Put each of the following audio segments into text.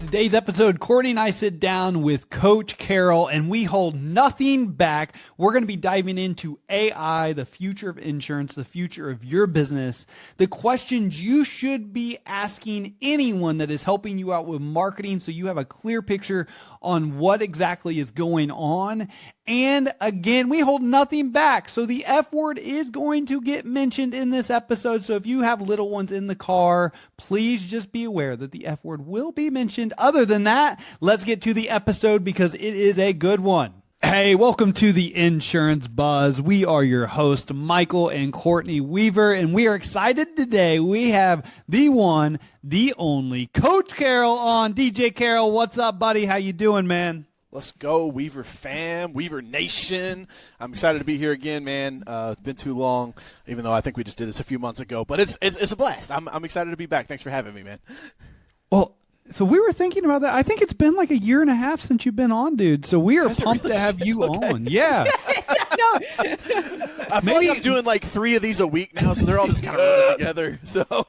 today's episode, Courtney and I sit down with Coach Carroll, and we hold nothing back. We're going to be diving into AI, the future of insurance, the future of your business, the questions you should be asking anyone that is helping you out with marketing so you have a clear picture on what exactly is going on. And again, we hold nothing back. So the F word is going to get mentioned in this episode. So if you have little ones in the car, please just be aware that the F word will be mentioned. Other than that, let's get to the episode because it is a good one. Hey, welcome to the Insurance Buzz. We are your hosts, Michael and Courtney Weaver, and we are excited today. We have the one, the only Coach Carroll on. DJ Carroll, what's up, buddy? How you doing, man? Let's go, Weaver fam, Weaver Nation. I'm excited to be here again, man. It's been too long, even though I think we just did this a few months ago. But it's a blast. I'm excited to be back. Thanks for having me, man. Well, so we were thinking about that. I think it's been like a year and a half since you've been on, dude. So we are pumped to have you on. Yeah. I feel like I'm doing like 3 of these a week now, so they're all just kind of running together. So,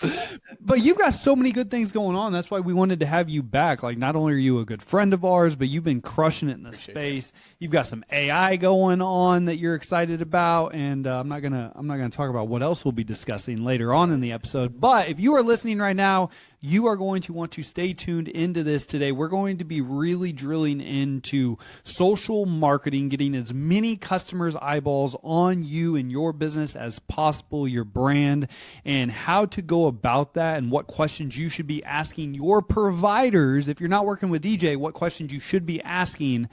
but you've got so many good things going on. That's why we wanted to have you back. Like, not only are you a good friend of ours, but you've been crushing it in the space. You've got some AI going on that you're excited about, and I'm not gonna talk about what else we'll be discussing later on in the episode. But if you are listening right now, you are going to want to stay tuned into this today. We're going to be really drilling into social marketing, getting as many customers' eyeballs on you and your business as possible, your brand, and how to go about that and what questions you should be asking your providers. If you're not working with DJ, what questions you should be asking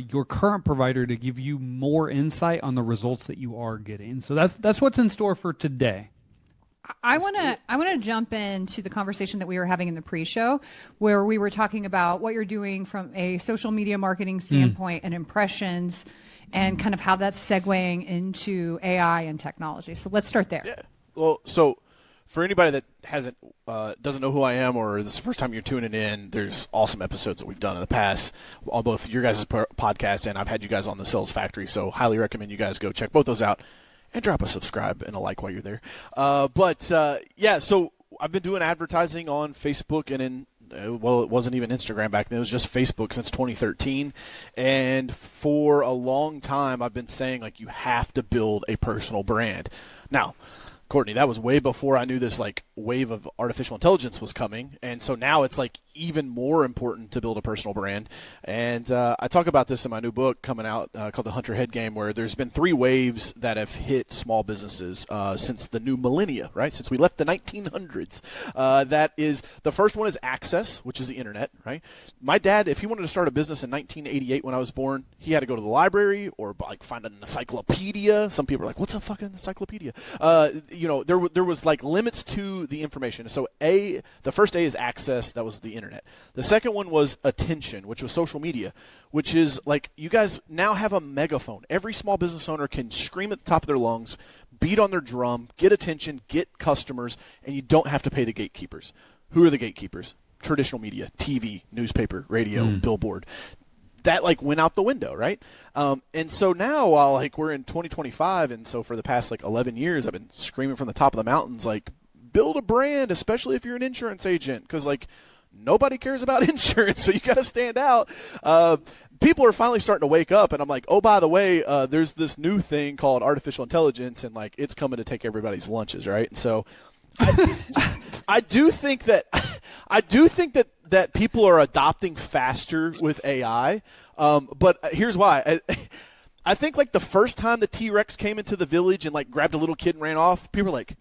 your current provider to give you more insight on the results that you are getting. So that's what's in store for today. I want to jump into the conversation that we were having in the pre-show where we were talking about what you're doing from a social media marketing standpoint and impressions and kind of how that's segueing into AI and technology. So let's start there. Yeah. Well, so for anybody that doesn't know who I am or this is the first time you're tuning in, there's awesome episodes that we've done in the past on both your guys' podcast and I've had you guys on the Sales Factory. So highly recommend you guys go check both those out. And drop a subscribe and a like while you're there. Yeah, so I've been doing advertising on Facebook and it wasn't even Instagram back then. It was just Facebook since 2013. And for a long time, I've been saying, like, you have to build a personal brand. Now, Courtney, that was way before I knew this, like, wave of artificial intelligence was coming. And so now it's, like, even more important to build a personal brand. And I talk about this in my new book coming out called The Hunter Head Game, where there's been 3 waves that have hit small businesses since the new millennia, right? Since we left the 1900s. That is, the first one is access, which is the internet, right? My dad, if he wanted to start a business in 1988 when I was born, he had to go to the library or like find an encyclopedia. Some people are like, what's a fucking encyclopedia? There was like limits to the information. So the first A is access. That was the internet. The second one was attention, which was social media, which is like you guys now have a megaphone. Every small business owner can scream at the top of their lungs, beat on their drum, get attention, get customers, and you don't have to pay the gatekeepers. Who are the gatekeepers? Traditional media, TV, newspaper, radio, billboard. That like went out the window, right? And so now while like we're in 2025, and so for the past like 11 years, I've been screaming from the top of the mountains, like build a brand, especially if you're an insurance agent, because like nobody cares about insurance, so you got to stand out. People are finally starting to wake up, and I'm like, oh, by the way, there's this new thing called artificial intelligence, and like it's coming to take everybody's lunches, right? And so I do think that people are adopting faster with AI, but here's why. I think like the first time the T-Rex came into the village and like grabbed a little kid and ran off, people were like,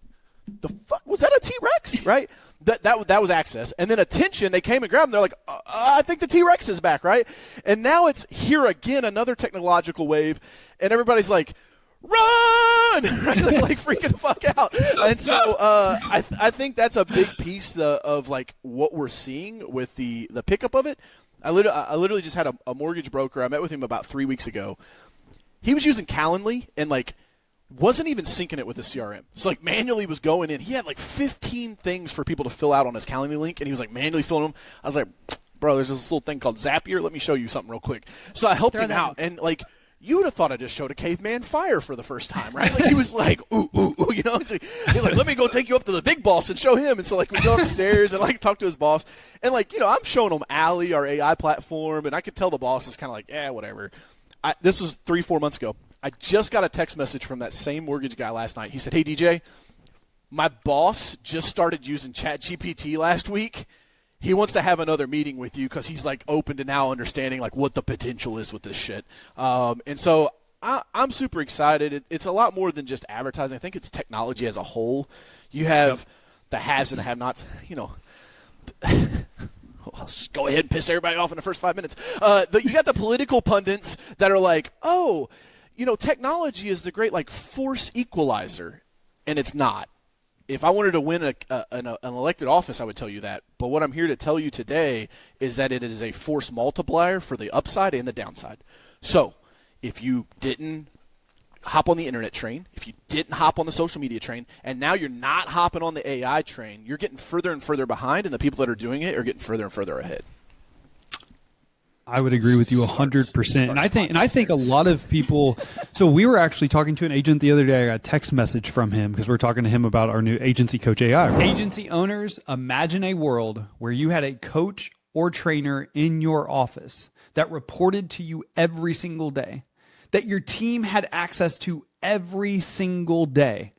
the fuck was that, a T-Rex, right? That was access. And then attention, they came and grabbed them. They're like, I think the T-Rex is back, right? And now it's here again, another technological wave, and everybody's like, run, right? like freaking the fuck out. And so I think that's a big piece of like what we're seeing with the pickup of it. I literally just had a mortgage broker. I met with him about 3 weeks ago. He was using Calendly and like wasn't even syncing it with his CRM. So like manually was going in. He had like 15 things for people to fill out on his Calendly link, and he was like manually filling them. I was like, bro, there's this little thing called Zapier. Let me show you something real quick. So I helped him out, and like you would have thought I just showed a caveman fire for the first time, right? Like he was like, ooh, ooh, ooh, you know. He's like, let me go take you up to the big boss and show him. And so like we go upstairs and like talk to his boss, and like I'm showing him Allie, our AI platform, and I could tell the boss is kind of like, whatever. This was 3-4 months ago. I just got a text message from that same mortgage guy last night. He said, hey DJ, my boss just started using ChatGPT last week. He wants to have another meeting with you because he's like open to now understanding like what the potential is with this shit. And so I'm super excited. It's a lot more than just advertising. I think it's technology as a whole. You have the haves and the have-nots. I'll just go ahead and piss everybody off in the first 5 minutes. You got the political pundits that are like, technology is the great like force equalizer, and it's not. If I wanted to win an elected office, I would tell you that. But what I'm here to tell you today is that it is a force multiplier for the upside and the downside. So if you didn't hop on the internet train, if you didn't hop on the social media train, and now you're not hopping on the AI train, you're getting further and further behind, and the people that are doing it are getting further and further ahead. I would agree with you 100%. And I think a lot of people, so we were actually talking to an agent the other day. I got a text message from him because we're talking to him about our new Agency Coach AI. Agency owners, imagine a world where you had a coach or trainer in your office that reported to you every single day, that your team had access to every single day.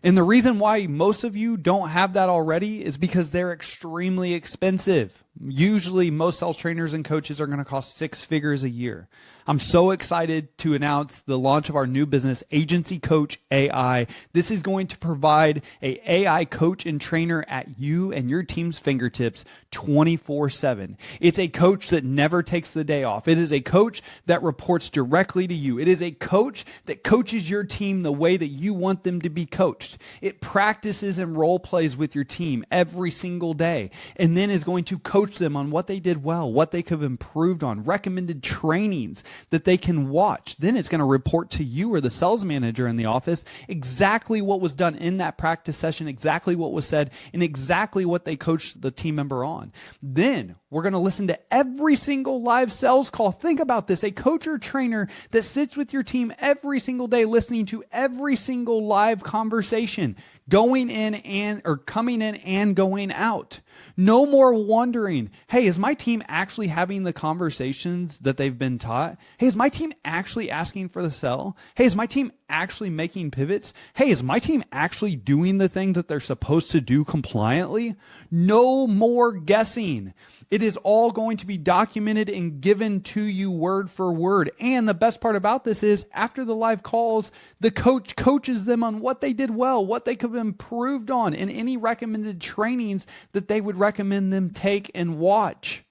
And the reason why most of you don't have that already is because they're extremely expensive. Usually most sales trainers and coaches are going to cost 6 figures a year. I'm so excited to announce the launch of our new business, Agency Coach AI. This is going to provide an AI coach and trainer at you and your team's fingertips 24/7. It's a coach that never takes the day off. It is a coach that reports directly to you. It is a coach that coaches your team the way that you want them to be coached. It practices and role plays with your team every single day, and then is going to coach them on what they did well, what they could have improved on, recommended trainings that they can watch. Then it's going to report to you or the sales manager in the office exactly what was done in that practice session, exactly what was said, and exactly what they coached the team member on. Then we're going to listen to every single live sales call. Think about this, a coach or trainer that sits with your team every single day, listening to every single live conversation, going in and or coming in and going out. No more wondering, hey, is my team actually having the conversations that they've been taught? Hey, is my team actually asking for the sell? Hey, is my team actually making pivots? Hey, is my team actually doing the things that they're supposed to do compliantly? No more guessing. It is all going to be documented and given to you word for word. And the best part about this is after the live calls, the coach coaches them on what they did well, what they could have improved on, and any recommended trainings that they would recommend them take and watch.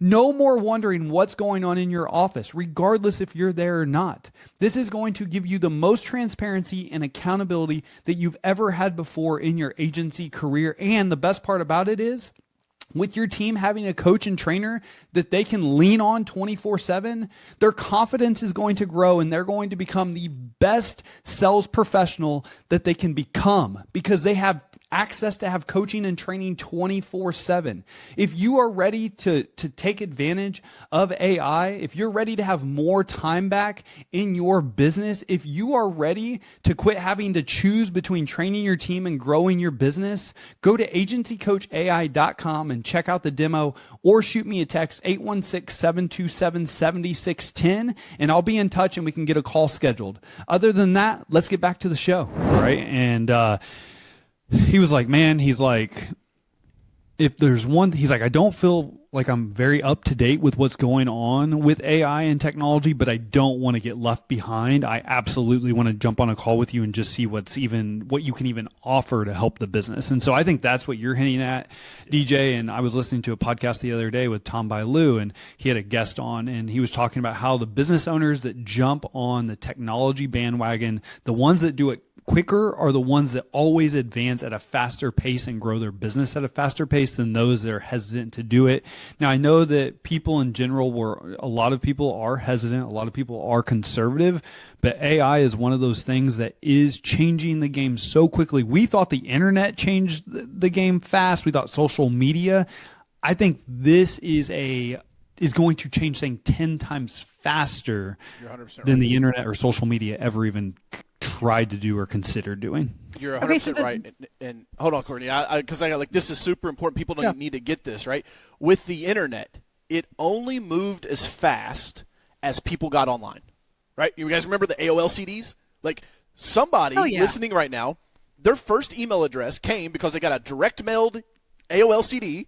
No more wondering what's going on in your office, regardless if you're there or not. This is going to give you the most transparency and accountability that you've ever had before in your agency career. And the best part about it is, with your team having a coach and trainer that they can lean on 24/7, their confidence is going to grow and they're going to become the best sales professional that they can become because they have access to have coaching and training 24/7. If you are ready to take advantage of AI, if you're ready to have more time back in your business, if you are ready to quit having to choose between training your team and growing your business, go to agencycoachai.com and check out the demo or shoot me a text 816-727-7610 and I'll be in touch and we can get a call scheduled. Other than that, let's get back to the show, right? And he was like, man, he's like, if there's one, he's like, I don't feel like I'm very up to date with what's going on with AI and technology, but I don't want to get left behind. I absolutely want to jump on a call with you and just see what you can even offer to help the business. And so I think that's what you're hinting at, DJ. And I was listening to a podcast the other day with Tom Bailu, and he had a guest on, and he was talking about how the business owners that jump on the technology bandwagon, the ones that do it quicker are the ones that always advance at a faster pace and grow their business at a faster pace than those that are hesitant to do it. Now, I know that people in general a lot of people are hesitant, a lot of people are conservative, but AI is one of those things that is changing the game so quickly. We thought the internet changed the game fast. We thought social media. I think this is is going to change things 10 times faster You're 100% than right. the internet or social media ever even tried to do or consider doing. You're 100% right. And hold on, Courtney, because I got like, this is super important. People don't need to get this, right? With the internet, it only moved as fast as people got online, right? You guys remember the AOL CDs? Like somebody listening right now, their first email address came because they got a direct mailed AOL CD.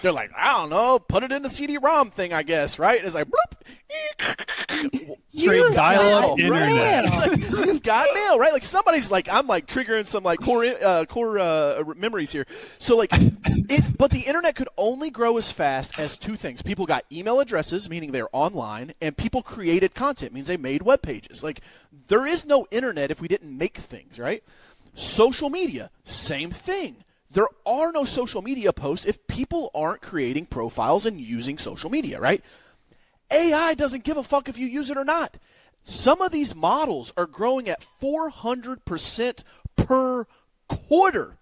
They're like, I don't know, put it in the CD-ROM thing, I guess, right? It's like, bloop. Straight dial-up internet. Right? It's like, you've got mail, right? Like somebody's like, I'm like triggering some like core memories here. So like, but the internet could only grow as fast as two things. People got email addresses, meaning they're online, and people created content, means they made web pages. Like there is no internet if we didn't make things, right? Social media, same thing. There are no social media posts if people aren't creating profiles and using social media, right? AI doesn't give a fuck if you use it or not. Some of these models are growing at 400% per quarter,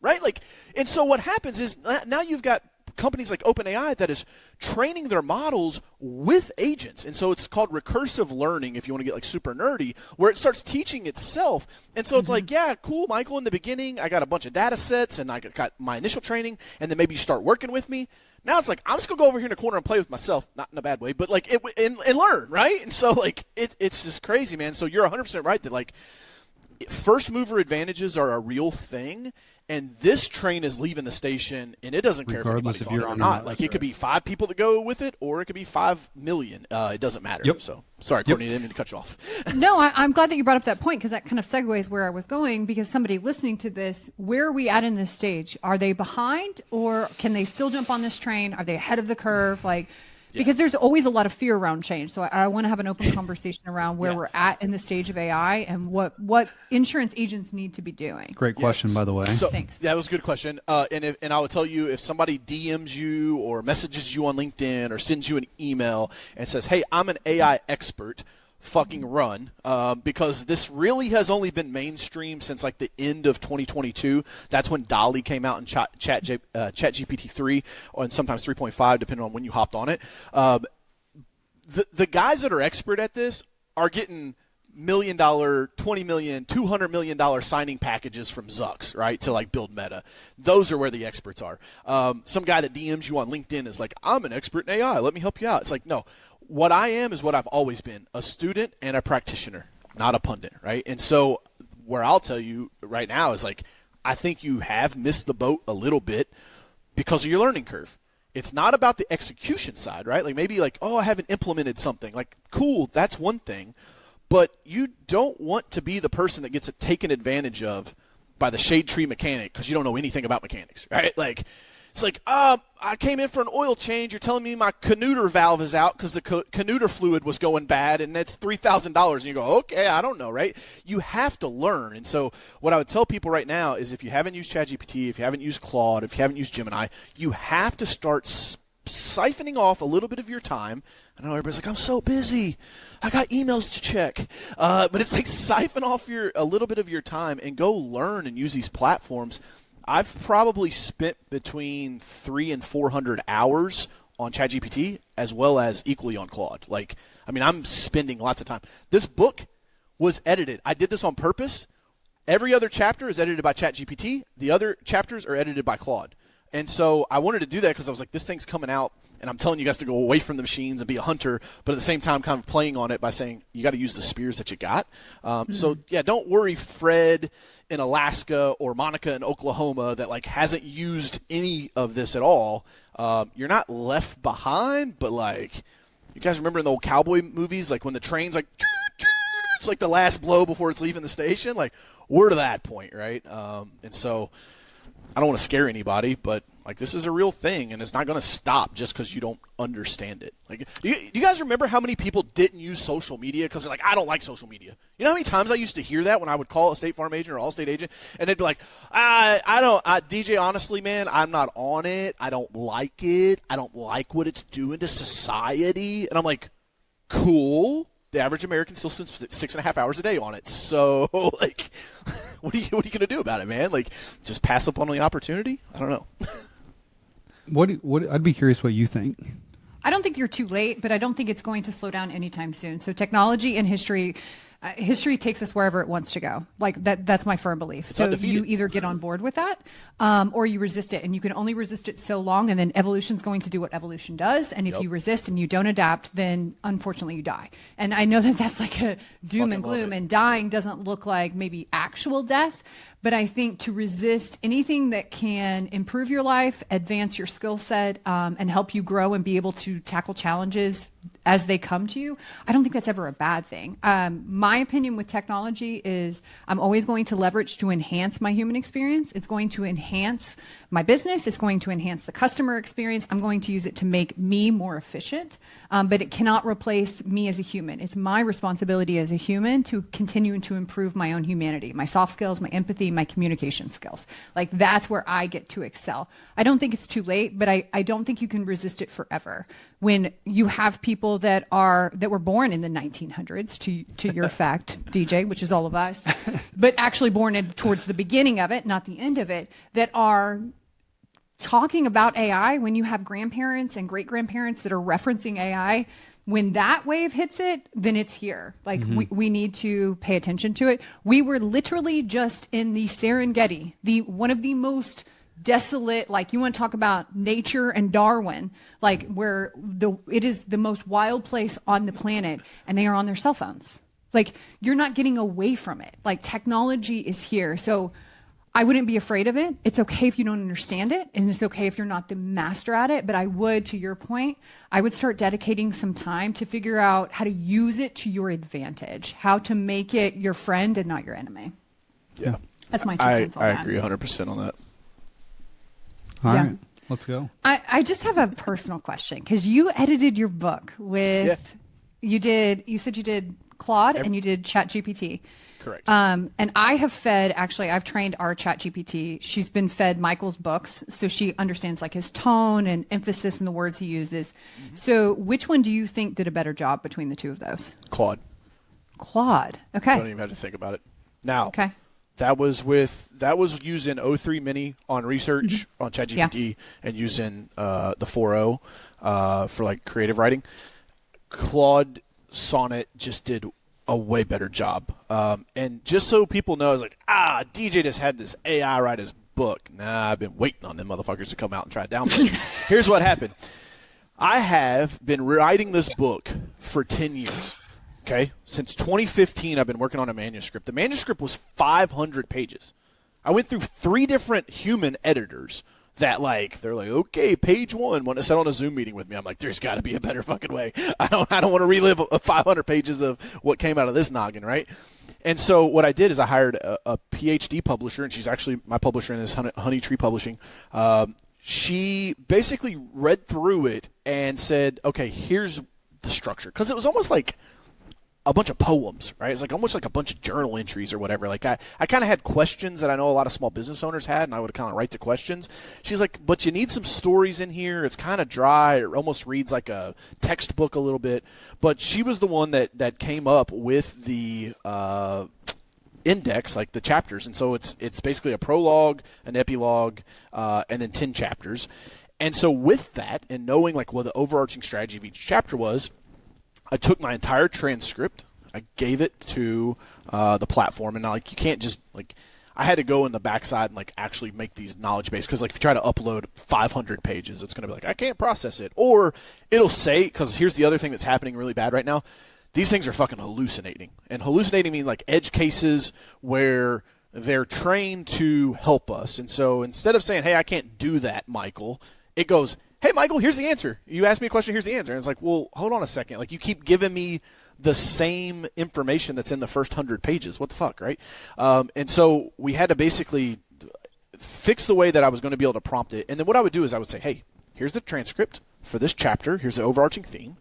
right? Like, and so what happens is now you've got companies like OpenAI that is training their models with agents. And so it's called recursive learning, if you want to get like super nerdy, where it starts teaching itself. And so it's like, yeah, cool, Michael, in the beginning, I got a bunch of data sets and I got my initial training, and then maybe you start working with me. Now it's like, I'm just going to go over here in the corner and play with myself, not in a bad way, but like, and learn, right? And so like, it's just crazy, man. So you're 100% right that like, first mover advantages are a real thing. And this train is leaving the station, and it doesn't care regardless if if you're on it or on not. Like it could be 5 people that go with it, or it could be 5 million. It doesn't matter. Yep. So sorry, Courtney, I didn't mean to cut you off. No, I'm glad that you brought up that point because that kind of segues where I was going. Because somebody listening to this, where are we at in this stage? Are they behind, or can they still jump on this train? Are they ahead of the curve? Like. Because there's always a lot of fear around change. So I want to have an open conversation around where we're at in the stage of AI and what insurance agents need to be doing. Great question, by the way. So, Thanks. That was a good question. And I will tell you, if somebody DMs you or messages you on LinkedIn or sends you an email and says, hey, I'm an AI expert, fucking run, because this really has only been mainstream since like the end of 2022. That's when DALL-E came out in ChatGPT 3 and sometimes 3.5, depending on when you hopped on it. The guys that are expert at this are getting $1 million, $20 million, $200 million signing packages from Zucks, right, to like build Meta. Those are where the experts are. Some guy that DMs you on LinkedIn is like, I'm an expert in AI. Let me help you out. It's like, no. What I am is what I've always been, a student and a practitioner, not a pundit, right? And so where I'll tell you right now is like, I think you have missed the boat a little bit because of your learning curve. It's not about the execution side, right? Like maybe like, oh, I haven't implemented something. Like, cool, that's one thing. But you don't want to be the person that gets taken advantage of by the shade tree mechanic because you don't know anything about mechanics, right? Like, it's like, I came in for an oil change. You're telling me my canuter valve is out because the canuter fluid was going bad, and that's $3,000. And you go, okay, I don't know, right? You have to learn. And so what I would tell people right now is if you haven't used ChatGPT, if you haven't used Claude, if you haven't used Gemini, you have to start siphoning off a little bit of your time. I know everybody's like, I'm so busy. I got emails to check. But it's like siphon off a little bit of your time and go learn and use these platforms. I've probably spent between 300 and 400 hours on ChatGPT as well as equally on Claude. Like, I mean, I'm spending lots of time. This book was edited. I did this on purpose. Every other chapter is edited by ChatGPT. The other chapters are edited by Claude. And so I wanted to do that because I was like, this thing's coming out, and I'm telling you guys to go away from the machines and be a hunter, but at the same time kind of playing on it by saying you got to use the spears that you got. So, yeah, don't worry, Fred in Alaska or Monica in Oklahoma that, like, hasn't used any of this at all. You're not left behind, but, like, you guys remember in the old cowboy movies, like when the train's like, it's like the last blow before it's leaving the station? Like, we're to that point, right? And so I don't want to scare anybody, but like this is a real thing, and it's not going to stop just because you don't understand it. Like, you guys remember how many people didn't use social media because they're like, I don't like social media? You know how many times I used to hear that when I would call a State Farm agent or Allstate agent, and they'd be like, DJ, honestly, man, I'm not on it. I don't like it. I don't like what it's doing to society. And I'm like, cool. The average American still spends 6.5 hours a day on it. So, like, what are you going to do about it, man? Like, just pass up on the opportunity? I don't know. What I'd be curious what you think. I don't think you're too late, but I don't think it's going to slow down anytime soon. So technology and history takes us wherever it wants to go. Like that's my firm belief. So you either get on board with that, or you resist it, and you can only resist it so long. And then evolution's going to do what evolution does. And if you resist and you don't adapt, then unfortunately you die. And I know that that's like a doom and gloom, and dying doesn't look like maybe actual death. But I think to resist anything that can improve your life, advance your skill set, and help you grow and be able to tackle challenges as they come to you, I don't think that's ever a bad thing. My opinion with technology is I'm always going to leverage to enhance my human experience. It's going to enhance my business. It's going to enhance the customer experience. I'm going to use it to make me more efficient, but it cannot replace me as a human. It's my responsibility as a human to continue to improve my own humanity, my soft skills, my empathy, my communication skills. Like that's where I get to excel. I don't think it's too late, but I don't think you can resist it forever. When you have people that were born in the 1900s, to your fact, DJ, which is all of us, but actually born towards the beginning of it, not the end of it, that are talking about AI, when you have grandparents and great-grandparents that are referencing AI, when that wave hits it, then it's here. Like we need to pay attention to it. We were literally just in the Serengeti, one of the most desolate, like you want to talk about nature and Darwin, like where it is the most wild place on the planet, and they are on their cell phones. Like you're not getting away from it. Like technology is here. So I wouldn't be afraid of it. It's okay if you don't understand it, and it's okay if you're not the master at it. But I would, to your point, I would start dedicating some time to figure out how to use it to your advantage, how to make it your friend and not your enemy. Yeah. That's my 2 cents on that. I agree 100% on that. All right, let's go. I just have a personal question, because you edited your book with, you said you did Claude and you did ChatGPT. Correct. And I've trained our ChatGPT. She's been fed Michael's books, so she understands like his tone and emphasis and the words he uses. So which one do you think did a better job between the two of those? Claude. Okay. Don't even have to think about it. Now, okay. That was using O3 Mini on research on ChatGPT and using the 4.0 for like creative writing. Claude Sonnet just did a way better job. And just so people know, it's like, DJ just had this AI write his book. Nah, I've been waiting on them motherfuckers to come out and try to download it. Here's what happened. I have been writing this book for 10 years. Okay, since 2015, I've been working on a manuscript. The manuscript was 500 pages. I went through 3 different human editors that, like, they're like, okay, page 1. When I sat on a Zoom meeting with me, I'm like, there's got to be a better fucking way. I don't want to relive 500 pages of what came out of this noggin, right? And so what I did is I hired a PhD publisher, and she's actually my publisher in this Honey Tree Publishing. She basically read through it and said, okay, here's the structure. Because it was almost like a bunch of poems, right? It's like almost like a bunch of journal entries or whatever. Like I kind of had questions that I know a lot of small business owners had, and I would kind of write the questions. She's like, but you need some stories in here. It's kind of dry. It almost reads like a textbook a little bit. But she was the one that came up with the index, like the chapters. And so it's basically a prologue, an epilogue, and then 10 chapters. And so with that, and knowing like what the overarching strategy of each chapter was, I took my entire transcript, I gave it to the platform, and now, like, you can't just, like, I had to go in the backside and, like, actually make these knowledge base, because, like, if you try to upload 500 pages, it's going to be like, I can't process it. Or it'll say, because here's the other thing that's happening really bad right now, these things are fucking hallucinating. And hallucinating means, like, edge cases where they're trained to help us. And so instead of saying, hey, I can't do that, Michael, it goes, hey, Michael, here's the answer. You asked me a question, here's the answer. And it's like, well, hold on a second. Like, you keep giving me the same information that's in the first 100 pages. What the fuck, right? And so we had to basically fix the way that I was going to be able to prompt it. And then what I would do is I would say, hey, here's the transcript for this chapter. Here's the overarching theme.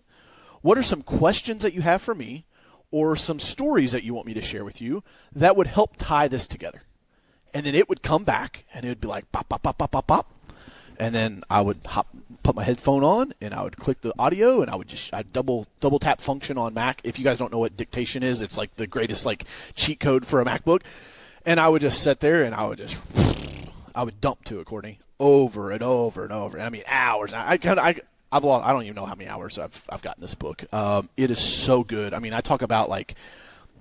What are some questions that you have for me, or some stories that you want me to share with you that would help tie this together? And then it would come back, and it would be like, pop, pop, pop, pop, pop, pop. And then I would put my headphone on, and I would click the audio, and I'd double tap function on Mac. If you guys don't know what dictation is, it's like the greatest like cheat code for a MacBook. And I would just sit there, and I would dump to it, Courtney, over and over and over. I mean, hours. I I don't even know how many hours I've gotten this book. It is so good. I mean, I talk about like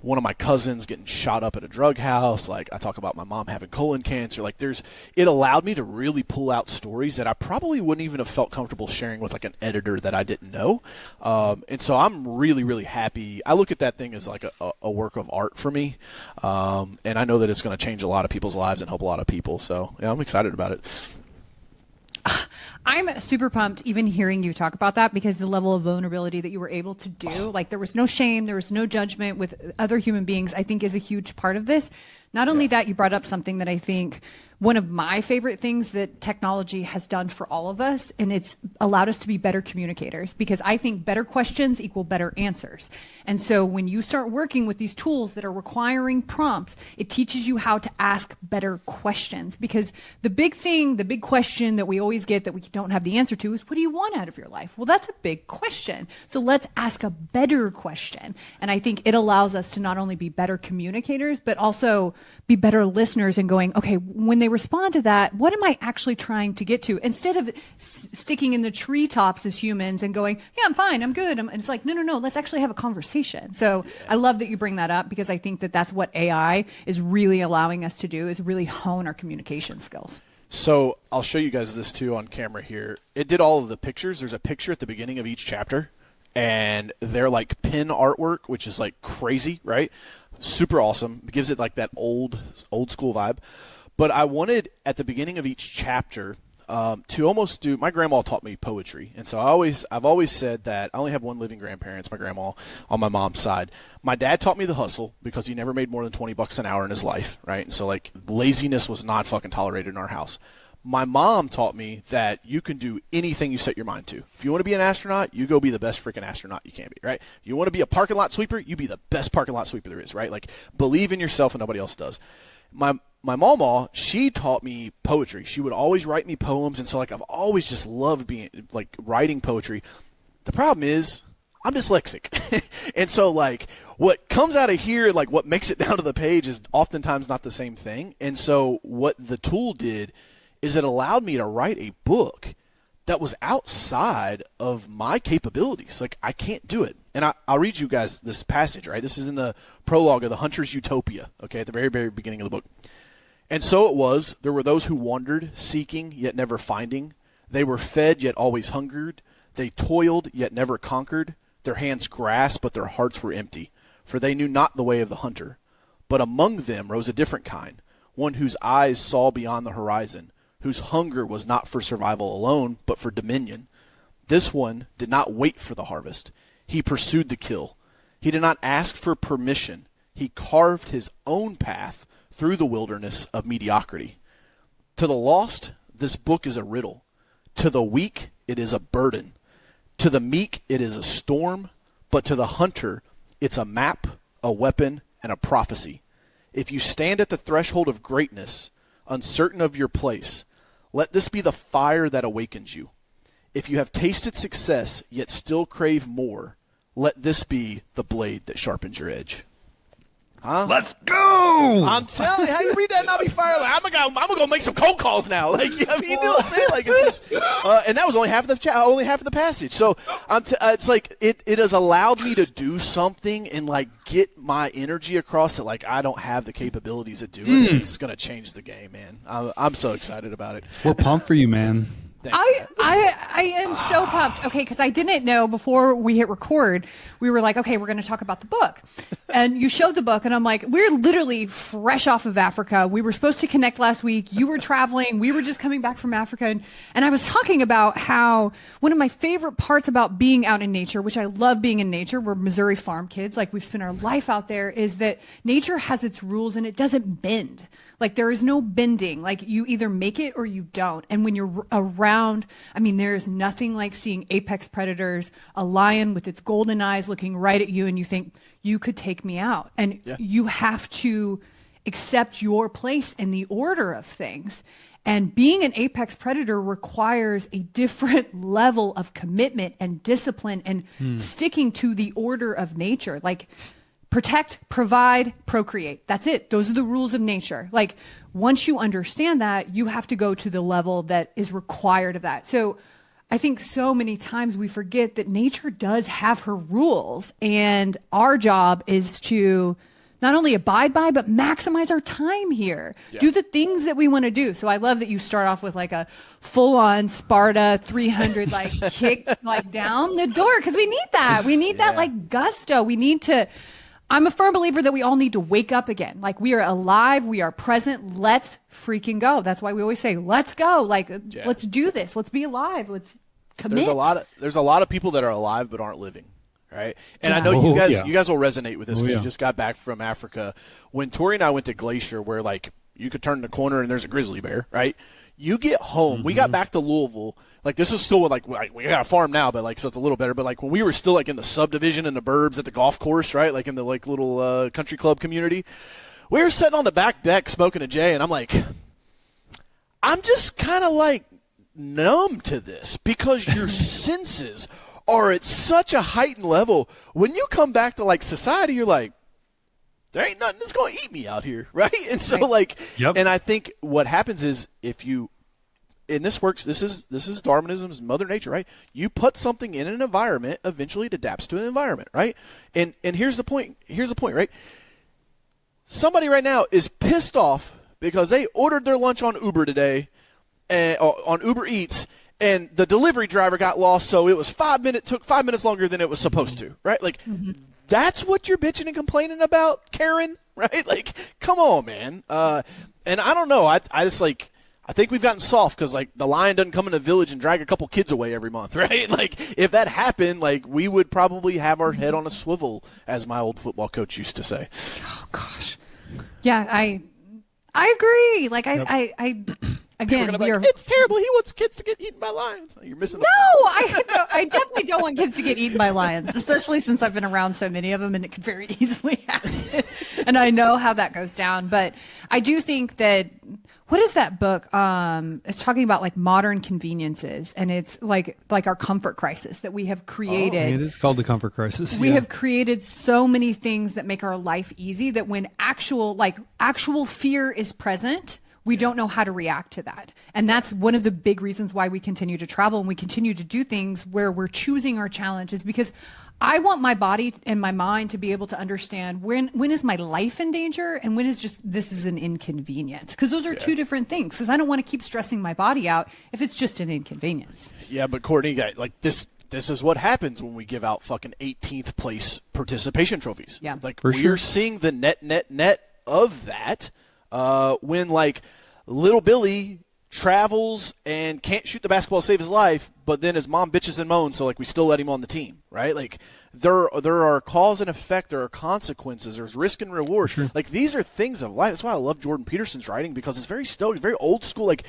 one of my cousins getting shot up at a drug house. Like I talk about my mom having colon cancer. Like it allowed me to really pull out stories that I probably wouldn't even have felt comfortable sharing with like an editor that I didn't know. And so I'm really, really happy. I look at that thing as like a work of art for me. And I know that it's going to change a lot of people's lives and help a lot of people. So yeah, I'm excited about it. I'm super pumped even hearing you talk about that, because the level of vulnerability that you were able to do, like there was no shame, there was no judgment with other human beings, I think is a huge part of this. Not only that, you brought up something that I think one of my favorite things that technology has done for all of us, and it's allowed us to be better communicators, because I think better questions equal better answers. And so when you start working with these tools that are requiring prompts, it teaches you how to ask better questions, because the big question that we always get that we don't have the answer to is, what do you want out of your life? Well, that's a big question. So let's ask a better question. And I think it allows us to not only be better communicators, but also be better listeners and going, okay, when they respond to that, what am I actually trying to get to? Instead of sticking in the treetops as humans and going, yeah, I'm fine, I'm good. And it's like, no, let's actually have a conversation. So I love that you bring that up, because I think that that's what AI is really allowing us to do, is really hone our communication skills. So I'll show you guys this too on camera here. It did all of the pictures. There's a picture at the beginning of each chapter, and they're like pin artwork, which is like crazy, right? Super awesome. It gives it like that old school vibe. But I wanted at the beginning of each chapter to almost do. My grandma taught me poetry, and so I've always said that I only have one living grandparent, my grandma on my mom's side. My dad taught me the hustle, because he never made more than $20 an hour in his life, right? And so like laziness was not fucking tolerated in our house. My mom taught me that you can do anything you set your mind to. If you want to be an astronaut, you go be the best freaking astronaut you can be, right? You want to be a parking lot sweeper, you be the best parking lot sweeper there is, right? Like, believe in yourself and nobody else does. My mama, she taught me poetry. She would always write me poems, and so like I've always just loved writing poetry. The problem is I'm dyslexic. And so like what comes out of here, like what makes it down to the page, is oftentimes not the same thing. And so what the tool did is it allowed me to write a book that was outside of my capabilities. Like, I can't do it. And I'll read you guys this passage, right? This is in the prologue of The Hunter's Utopia, okay, at the very, very beginning of the book. And so it was, there were those who wandered, seeking, yet never finding. They were fed, yet always hungered. They toiled, yet never conquered. Their hands grasped, but their hearts were empty, for they knew not the way of the hunter. But among them rose a different kind, one whose eyes saw beyond the horizon, whose hunger was not for survival alone, but for dominion. This one did not wait for the harvest. He pursued the kill. He did not ask for permission. He carved his own path through the wilderness of mediocrity. To the lost, this book is a riddle. To the weak, it is a burden. To the meek, it is a storm. But to the hunter, it's a map, a weapon, and a prophecy. If you stand at the threshold of greatness, uncertain of your place, let this be the fire that awakens you. If you have tasted success, yet still crave more, let this be the blade that sharpens your edge. Huh? Let's go! I'm telling you, how you read that and I'll be fired. Like, I'm gonna go make some cold calls now. Like, I mean, you know what I'm saying? Like, it's just, and that was only half of the passage. So it's like it has allowed me to do something and like get my energy across that like I don't have the capabilities of doing. It's gonna change the game, man. I'm so excited about it. We're pumped for you, man. I am so pumped. Okay, because I didn't know before we hit record, we were like, okay, we're going to talk about the book. And you showed the book, and I'm like, we're literally fresh off of Africa. We were supposed to connect last week. You were traveling. We were just coming back from Africa. And I was talking about how one of my favorite parts about being out in nature, which I love being in nature, we're Missouri farm kids, like we've spent our life out there, is that nature has its rules and it doesn't bend. Like there is no bending. Like you either make it or you don't. And when you're around, I mean, there is nothing like seeing apex predators, a lion with its golden eyes looking right at you, and you think, you could take me out. And you have to accept your place in the order of things. And being an apex predator requires a different level of commitment and discipline and sticking to the order of nature. Like, protect, provide, procreate. That's it. Those are the rules of nature. Like once you understand that, you have to go to the level that is required of that. So I think so many times we forget that nature does have her rules, and our job is to not only abide by, but maximize our time here. Yeah. Do the things that we want to do. So I love that you start off with like a full-on Sparta 300 like kick like down the door, because we need that. We need that like gusto. We need to. I'm a firm believer that we all need to wake up again. Like, we are alive, we are present. Let's freaking go. That's why we always say, let's go. Like, let's do this. Let's be alive. Let's commit. There's a lot of people that are alive but aren't living. Right. And I know you guys will resonate with this because you just got back from Africa. When Tori and I went to Glacier, where like you could turn the corner and there's a grizzly bear, right? You get home. We got back to Louisville. Like, this is still like we got a farm now, but like, so it's a little better. But like when we were still like in the subdivision in the burbs at the golf course, right? Like in the like little country club community, we were sitting on the back deck smoking a J, and I'm like, I'm just kind of like numb to this because your senses are at such a heightened level. When you come back to like society, you're like, there ain't nothing that's going to eat me out here, right? And so like, and I think what happens is if you, and this works, this is Darwinism's Mother Nature, right? You put something in an environment, eventually it adapts to an environment, right? And here's the point, right? Somebody right now is pissed off because they ordered their lunch on Uber today, on Uber Eats, and the delivery driver got lost, so it was took 5 minutes longer than it was supposed to, right? Like, that's what you're bitching and complaining about, Karen, right? Like, come on, man. And I don't know. I just, like, I think we've gotten soft because, like, the lion doesn't come in a village and drag a couple kids away every month, right? Like, if that happened, like, we would probably have our head on a swivel, as my old football coach used to say. Oh, gosh. Yeah, I agree. Like, I again, it's terrible. He wants kids to get eaten by lions. You're missing. No, I definitely don't want kids to get eaten by lions, especially since I've been around so many of them, and it could very easily happen. And I know how that goes down. But I do think that, what is that book? It's talking about like modern conveniences, and it's like our comfort crisis that we have created. It is called the comfort crisis. We have created so many things that make our life easy that when actual fear is present, we don't know how to react to that. And that's one of the big reasons why we continue to travel and we continue to do things where we're choosing our challenges, because I want my body and my mind to be able to understand when is my life in danger and when is just this is an inconvenience. Because those are two different things. Because I don't want to keep stressing my body out if it's just an inconvenience. Yeah, but Courtney, like this is what happens when we give out fucking 18th place participation trophies. Yeah, like we're seeing the net of that. When like little Billy travels and can't shoot the basketball to save his life, but then his mom bitches and moans, so like we still let him on the team, right? Like there are cause and effect, there are consequences, there's risk and reward. Sure. Like these are things of life. That's why I love Jordan Peterson's writing, because it's very stoic, very old school. Like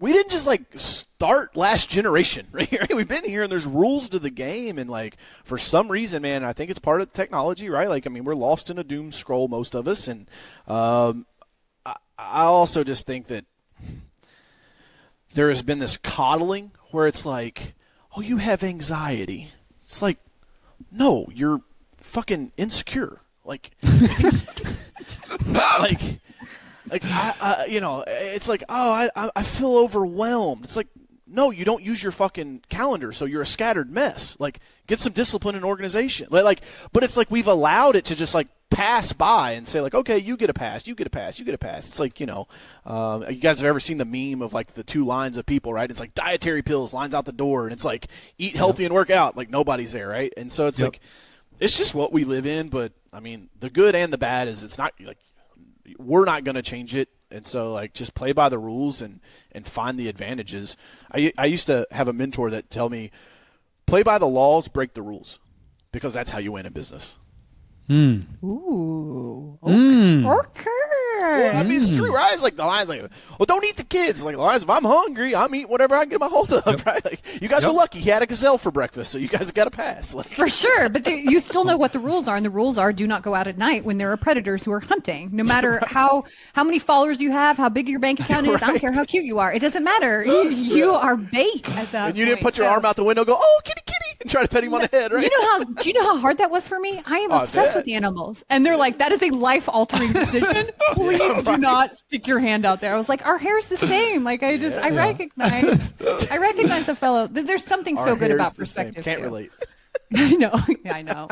we didn't just like start last generation, right? We've been here, and there's rules to the game, and like for some reason, man, I think it's part of technology, right? Like, I mean, we're lost in a doom scroll, most of us, and I also just think that there has been this coddling where it's like, oh, you have anxiety. It's like, no, you're fucking insecure. Like, I you know, it's like, oh, I feel overwhelmed. It's like, no, you don't use your fucking calendar, so you're a scattered mess. Like, get some discipline and organization. Like, but it's like we've allowed it to just like pass by and say like, okay, you get a pass, you get a pass, you get a pass. It's like, you know, you guys have ever seen the meme of like the two lines of people, right? It's like dietary pills, lines out the door, and it's like eat healthy and work out. Like nobody's there, right? And so it's like, it's just what we live in. But I mean, the good and the bad is it's not like we're not going to change it. And so, like, just play by the rules and find the advantages. I used to have a mentor that tell me, play by the laws, break the rules, because that's how you win in business. Ooh. Okay. Well, I mean, it's true, right? It's like the lion's like, well, don't eat the kids. Like the lion's, if I'm hungry, I'm eating whatever I can get my hold of, right? Like, you guys are lucky. He had a gazelle for breakfast, so you guys have got to pass. Like, for sure, but you still know what the rules are, and the rules are do not go out at night when there are predators who are hunting. No matter how many followers you have, how big your bank account is, I don't care how cute you are. It doesn't matter. You are bait at that And you point. didn't put your arm out the window and go, oh, kitty, kitty. and try to pet him on the head, right? Do you know how hard that was for me? I am obsessed with animals. And they're like, that is a life-altering decision. Please do not stick your hand out there. I was like, our hair's the same. Like, I recognize a fellow. There's something so good about perspective. Can't relate. I know. Yeah, I know.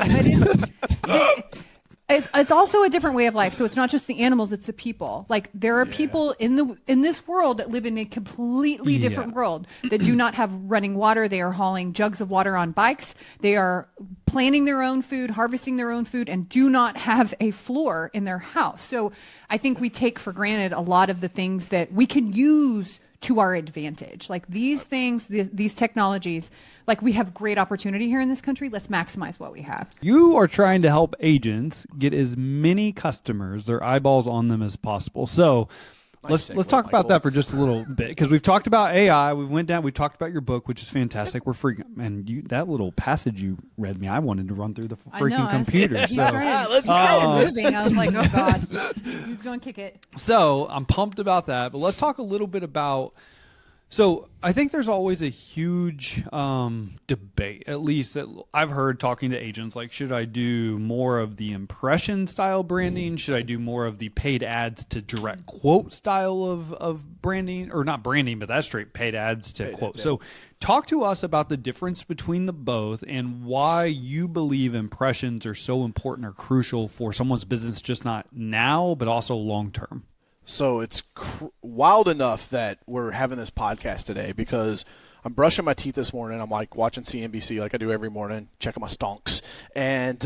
It's also a different way of life. So it's not just the animals, it's the people. Like there are people in this world that live in a completely different world that do not have running water. They are hauling jugs of water on bikes. They are planting their own food, harvesting their own food, and do not have a floor in their house. So I think we take for granted a lot of the things that we can use to our advantage. Like these things, these technologies, like we have great opportunity here in this country. Let's maximize what we have. You are trying to help agents get as many customers, their eyeballs on them as possible. So let's talk about that for just a little bit, because we've talked about AI. We talked about your book, which is fantastic. We're freaking, and that little passage you read me, I wanted to run through the freaking computer. Let's go. Moving. I was like, oh God, he's going to kick it. So I'm pumped about that, but let's talk a little bit about. So I think there's always a huge debate, at least that I've heard talking to agents, like, should I do more of the impression style branding? Should I do more of the paid ads to direct quote style of branding? Or not branding, but that's straight paid ads to quote. So talk to us about the difference between the both and why you believe impressions are so important or crucial for someone's business, just not now, but also long term. So it's wild enough that we're having this podcast today because I'm brushing my teeth this morning. I'm like watching CNBC like I do every morning, checking my stonks. And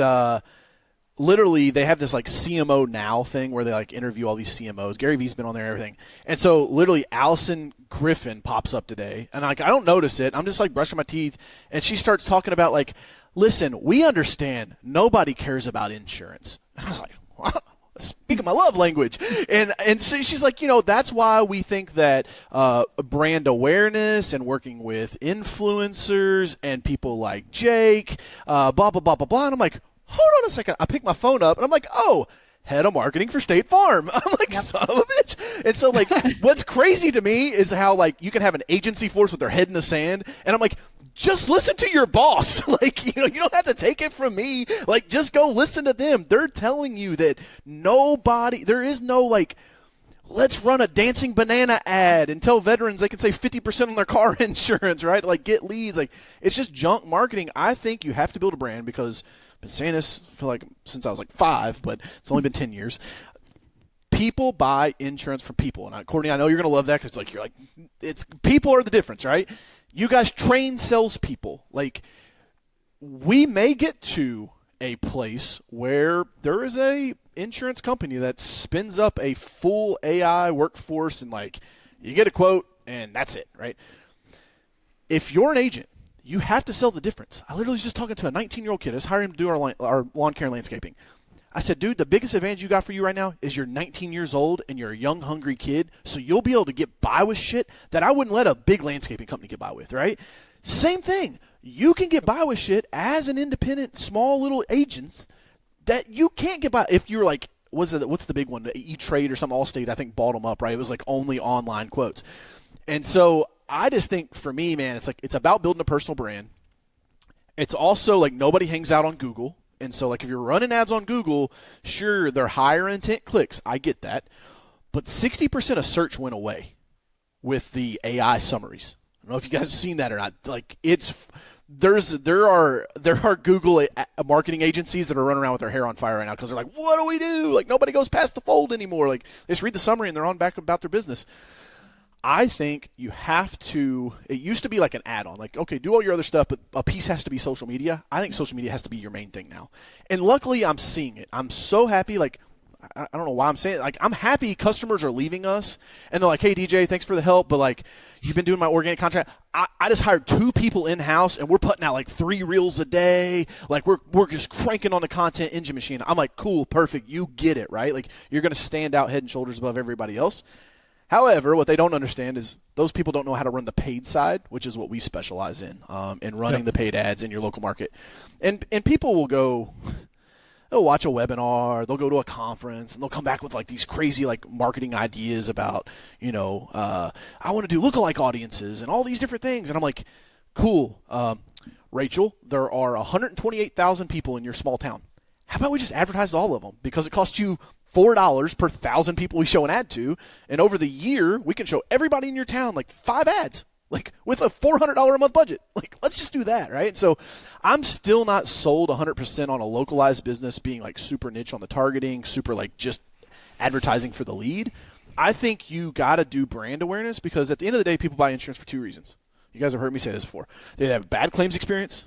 literally they have this like CMO Now thing where they like interview all these CMOs. Gary Vee's been on there and everything. And so literally Allison Griffin pops up today. And like I don't notice it. I'm just like brushing my teeth. And she starts talking about like, listen, we understand nobody cares about insurance. And I was like, what? Speaking my love language. And so she's like, that's why we think that brand awareness and working with influencers and people like Jake, blah, blah, blah, blah, blah. And I'm like, hold on a second. I pick my phone up and I'm like, oh, head of marketing for State Farm. I'm like, son of a bitch. And so like, what's crazy to me is how like you can have an agency force with their head in the sand. And I'm like, just listen to your boss. Like, you don't have to take it from me. Like, just go listen to them. They're telling you that there is no like, let's run a dancing banana ad and tell veterans they can save 50% on their car insurance, right? Like, get leads. Like, it's just junk marketing. I think you have to build a brand because I've been saying this, I feel like since I was like 5, but it's only been 10 years. People buy insurance from people. And Courtney, I know you're going to love that because it's people are the difference, right? You guys train salespeople. Like, we may get to a place where there is a insurance company that spins up a full AI workforce and, like, you get a quote and that's it, right? If you're an agent, you have to sell the difference. I literally was just talking to a 19-year-old kid. I was hiring him to do our lawn care and landscaping. I said, dude, the biggest advantage you got for you right now is you're 19 years old and you're a young, hungry kid, so you'll be able to get by with shit that I wouldn't let a big landscaping company get by with, right? Same thing. You can get by with shit as an independent, small little agent that you can't get by if you're like, what's the big one? E-Trade or some Allstate, I think, bought them up, right? It was like only online quotes. And so I just think for me, man, it's about building a personal brand. It's also like nobody hangs out on Google. And so, like, if you're running ads on Google, sure, they're higher intent clicks. I get that. But 60% of search went away with the AI summaries. I don't know if you guys have seen that or not. Like, there are Google marketing agencies that are running around with their hair on fire right now because they're like, what do we do? Like, nobody goes past the fold anymore. Like, they just read the summary and they're on back about their business. I think you have to – it used to be like an add-on. Like, okay, do all your other stuff, but a piece has to be social media. I think social media has to be your main thing now. And luckily, I'm seeing it. I'm so happy. Like, I don't know why I'm saying it. Like, I'm happy customers are leaving us, and they're like, hey, DJ, thanks for the help, but, like, you've been doing my organic content. I just hired 2 people in-house, and we're putting out, like, 3 reels a day. Like, we're just cranking on the content engine machine. I'm like, cool, perfect. You get it, right? Like, you're going to stand out head and shoulders above everybody else. However, what they don't understand is those people don't know how to run the paid side, which is what we specialize in running the paid ads in your local market. And people will go, they'll watch a webinar, they'll go to a conference, and they'll come back with like these crazy like marketing ideas about, I want to do lookalike audiences and all these different things. And I'm like, cool. Rachel, there are 128,000 people in your small town. How about we just advertise all of them? Because it costs you $4 per 1,000 people we show an ad to. And over the year, we can show everybody in your town like 5 ads, like with a $400 a month budget. Like, let's just do that, right? So I'm still not sold 100% on a localized business being like super niche on the targeting, super like just advertising for the lead. I think you got to do brand awareness because at the end of the day, people buy insurance for 2 reasons. You guys have heard me say this before. They have a bad claims experience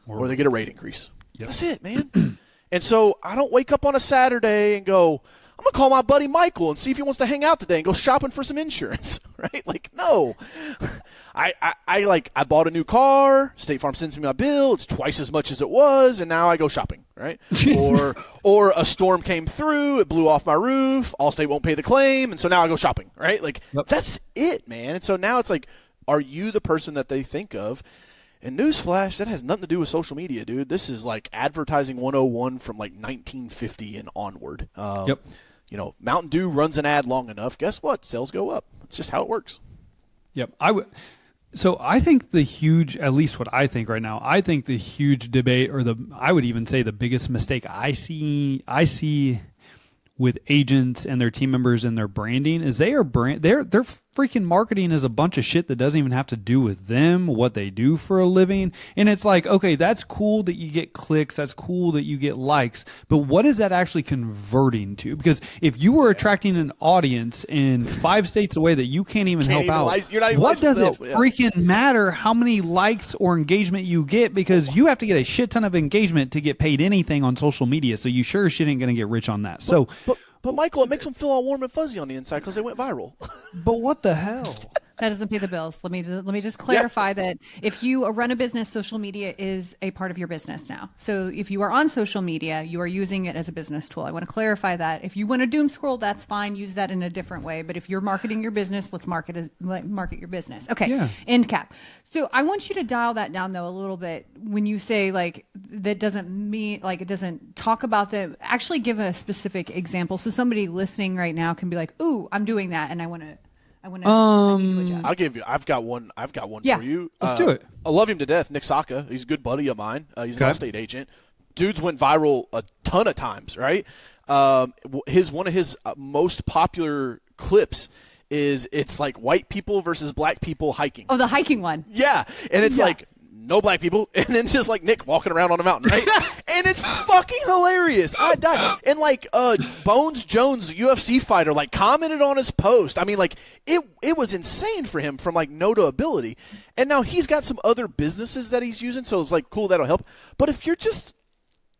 or they get a rate increase. Yep. That's it, man. And so I don't wake up on a Saturday and go, I'm going to call my buddy Michael and see if he wants to hang out today and go shopping for some insurance, right? Like, no. I bought a new car. State Farm sends me my bill. It's twice as much as it was, and now I go shopping, right? or a storm came through. It blew off my roof. Allstate won't pay the claim, and so now I go shopping, right? Like, That's it, man. And so now it's like, are you the person that they think of? And newsflash, that has nothing to do with social media, dude. This is like advertising 101 from like 1950 and onward. You know, Mountain Dew runs an ad long enough. Guess what? Sales go up. That's just how it works. Yep. So I think the huge, at least what I think right now, I think the huge debate, or I would even say the biggest mistake I see with agents and their team members and their branding is their freaking marketing is a bunch of shit that doesn't even have to do with them, what they do for a living. And it's like, okay, that's cool that you get clicks. That's cool that you get likes. But what is that actually converting to? Because if you were attracting an audience in 5 states away that you can't even help out, what does it freaking matter how many likes or engagement you get? Because you have to get a shit ton of engagement to get paid anything on social media. So you sure as shit ain't going to get rich on that. But Michael, it makes them feel all warm and fuzzy on the inside because they went viral. But what the hell? That doesn't pay the bills. Let me just clarify that if you run a business, social media is a part of your business now. So if you are on social media, you are using it as a business tool. I want to clarify that. If you want to doom scroll, that's fine. Use that in a different way. But if you're marketing your business, let's market your business. Okay. Yeah. End cap. So I want you to dial that down though a little bit. When you say like that doesn't mean like it doesn't talk about actually give a specific example. So somebody listening right now can be like, "Ooh, I'm doing that, and I need to adjust." I've got one Yeah. for you. Let's do it. I love him to death. Nick Saka. He's a good buddy of mine. He's an Allstate agent. Dude's went viral a ton of times, right? One of his most popular clips is it's like white people versus black people hiking. Oh, the hiking one. Yeah. And it's like no black people, and then just like Nick walking around on a mountain, right? And it's fucking hilarious. I died. And like Bones Jones, UFC fighter, like commented on his post. I mean, like it was insane for him from like no to ability. And now he's got some other businesses that he's using, so it's like cool, that'll help. But if you're just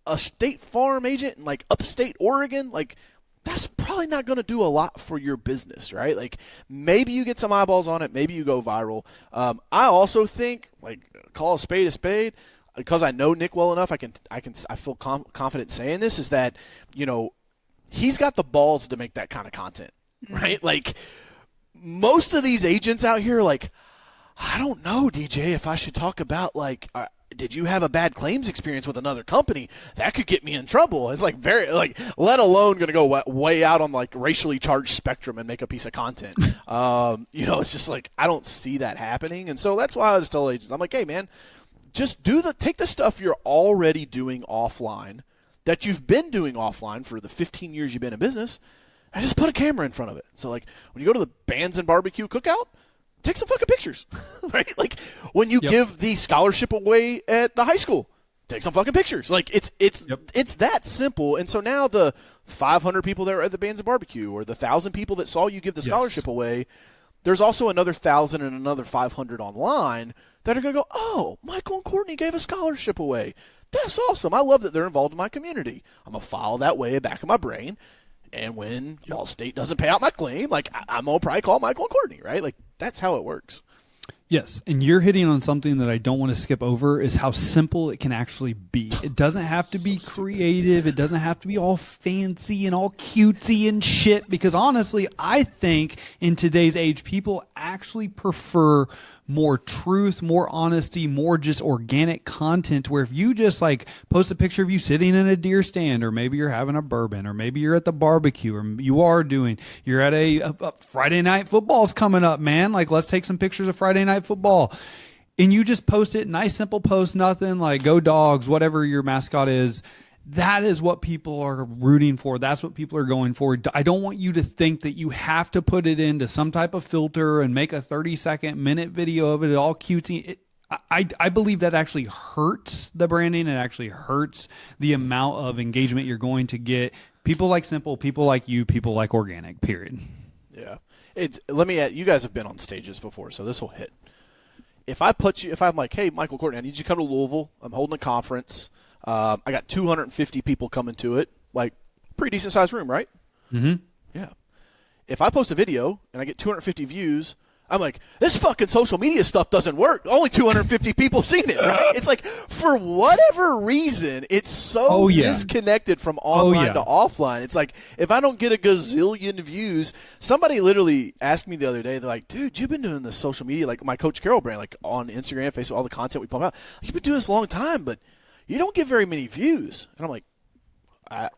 a State Farm agent in like upstate Oregon, like that's probably not going to do a lot for your business, right? Like maybe you get some eyeballs on it, maybe you go viral. I also think like call a spade because I know Nick well enough. I feel confident saying this is that, you know, he's got the balls to make that kind of content, right? Like most of these agents out here are like, I don't know, DJ, if I should talk about like, did you have a bad claims experience with another company? That could get me in trouble. It's like very like, let alone going to go way out on like racially charged spectrum and make a piece of content. You know, it's just like, I don't see that happening. And so that's why I just tell agents, I'm like, hey man, just take the stuff you're already doing offline that you've been doing offline for the 15 years you've been in business and just put a camera in front of it. So like when you go to the Bands and Barbecue cookout, take some fucking pictures, right? Like when you give the scholarship away at the high school, take some fucking pictures. Like it's that simple. And so now the 500 people that were at the Bands and Barbecue or the 1,000 people that saw you give the scholarship away, there's also another 1,000 and another 500 online that are going to go, oh, Michael and Courtney gave a scholarship away. That's awesome. I love that they're involved in my community. I'm going to file that way back in my brain. And when Allstate doesn't pay out my claim, like I'm going to probably call Michael and Courtney, right? Like that's how it works. Yes, and you're hitting on something that I don't want to skip over is how simple it can actually be. It doesn't have to be creative. It doesn't have to be all fancy and all cutesy and shit because honestly, I think in today's age, people actually prefer more truth, more honesty, more just organic content where if you just like post a picture of you sitting in a deer stand or maybe you're having a bourbon or maybe you're at the barbecue or you're at a Friday night football's coming up, man. Like let's take some pictures of Friday night football. and you just post it, nice, simple post, nothing like go dogs, whatever your mascot is. That is what people are rooting for. That's what people are going for. I don't want you to think that you have to put it into some type of filter and make a 30-second minute video of it all cutesy. I believe that actually hurts the branding. It actually hurts the amount of engagement you're going to get. People like simple, people like you, people like organic, period. Yeah. Let me add, you guys have been on stages before, so this will hit. If I'm like, hey, Michael Courtney, I need you to come to Louisville. I'm holding a conference. I got 250 people coming to it, like pretty decent sized room, right? Mm-hmm. Yeah. If I post a video and I get 250 views, I'm like, this fucking social media stuff doesn't work. Only 250 people seen it, right? It's like, for whatever reason, it's so disconnected from online to offline. It's like, if I don't get a gazillion views, somebody literally asked me the other day, they're like, dude, you've been doing this social media, like my Coach Carroll brand, like on Instagram, Facebook, all the content we pump out. You've been doing this a long time, but you don't get very many views. And I'm like,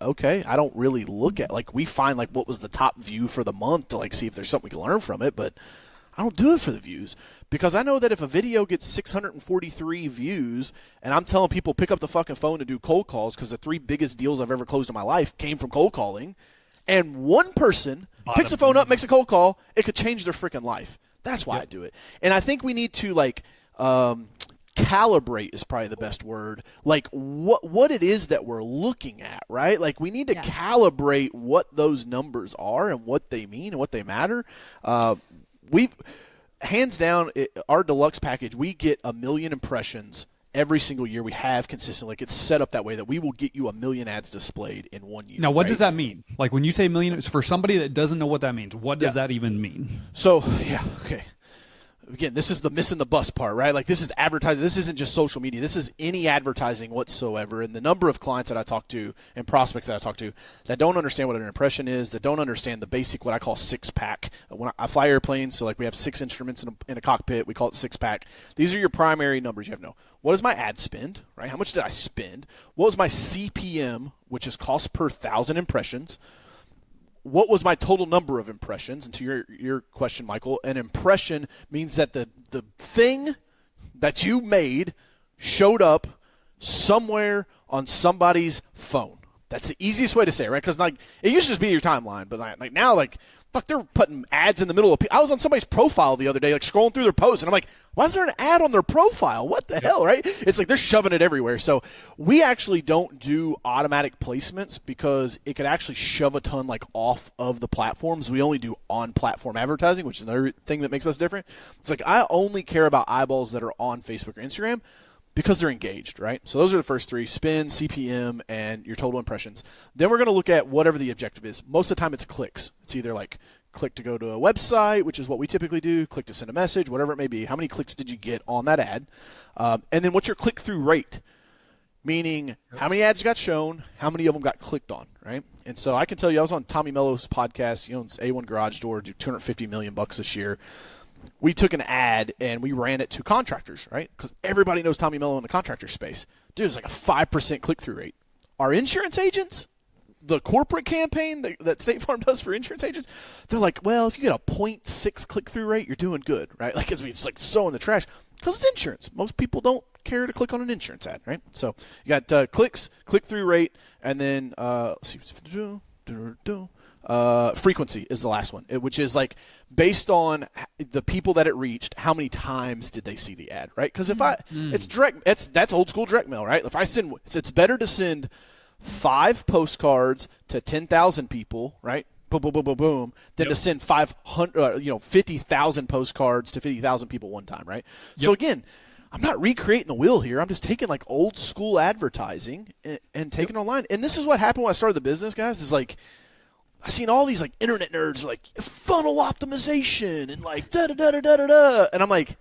okay, I don't really look at, like, we find like what was the top view for the month to like see if there's something we can learn from it, but I don't do it for the views, because I know that if a video gets 643 views and I'm telling people pick up the fucking phone to do cold calls, because the 3 biggest deals I've ever closed in my life came from cold calling, and one person picks the phone up, makes a cold call, it could change their freaking life. That's why I do it. And I think we need to like calibrate is probably the best word. Like what it is that we're looking at, right? Like we need to calibrate what those numbers are and what they mean and what they matter. We, hands down, our deluxe package, we get 1 million impressions every single year. We have consistently. Like, it's set up that way that we will get you 1 million ads displayed in 1 year. Now, what does that mean? Like, when you say million, for somebody that doesn't know what that means, what does that even mean? So, okay. Again, this is the missing the bus part, right? Like, this is advertising. This isn't just social media. This is any advertising whatsoever. And the number of clients that I talk to and prospects that I talk to that don't understand what an impression is, that don't understand the basic, what I call 6-pack. When I fly airplanes, so like we have 6 instruments in a cockpit. We call it 6-pack. These are your primary numbers you have to know. What is my ad spend, right? How much did I spend? What was my CPM, which is cost per 1,000 impressions? What was my total number of impressions? And to your question, Michael, an impression means that the thing that you made showed up somewhere on somebody's phone. That's the easiest way to say it, right? Because like it used to just be your timeline, but like now, like fuck, they're putting ads in the middle of. I was on somebody's profile the other day, like scrolling through their posts, and I'm like, why is there an ad on their profile? What the hell, right? It's like they're shoving it everywhere. So we actually don't do automatic placements because it could actually shove a ton like off of the platforms. We only do on-platform advertising, which is another thing that makes us different. It's like I only care about eyeballs that are on Facebook or Instagram, because they're engaged, right? So those are the first 3, spend, CPM, and your total impressions. Then we're going to look at whatever the objective is. Most of the time it's clicks. It's either like click to go to a website, which is what we typically do, click to send a message, whatever it may be. How many clicks did you get on that ad? And then what's your click-through rate? Meaning how many ads got shown, how many of them got clicked on, right? And so I can tell you, I was on Tommy Mello's podcast. He owns A1 Garage Door, do $250 million this year. We took an ad and we ran it to contractors, right? Because everybody knows Tommy Mello in the contractor space. Dude, it's like a 5% click-through rate. Our insurance agents, the corporate campaign that State Farm does for insurance agents, they're like, well, if you get a 0.6 click-through rate, you're doing good, right? Like, it's like so in the trash because it's insurance. Most people don't care to click on an insurance ad, right? So you got clicks, click-through rate, and then let's see. Frequency is the last one, which is like based on the people that it reached, how many times did they see the ad, right? Because if it's direct, that's old school direct mail, right? If I send, it's better to send 5 postcards to 10,000 people, right? Boom, boom, boom, boom, boom, than to send 50,000 postcards to 50,000 people one time, right? So again, I'm not recreating the wheel here. I'm just taking like old school advertising and taking it online. And this is what happened when I started the business, guys. Is like, I've seen all these like internet nerds like funnel optimization and like da-da-da-da-da-da. And I'm like,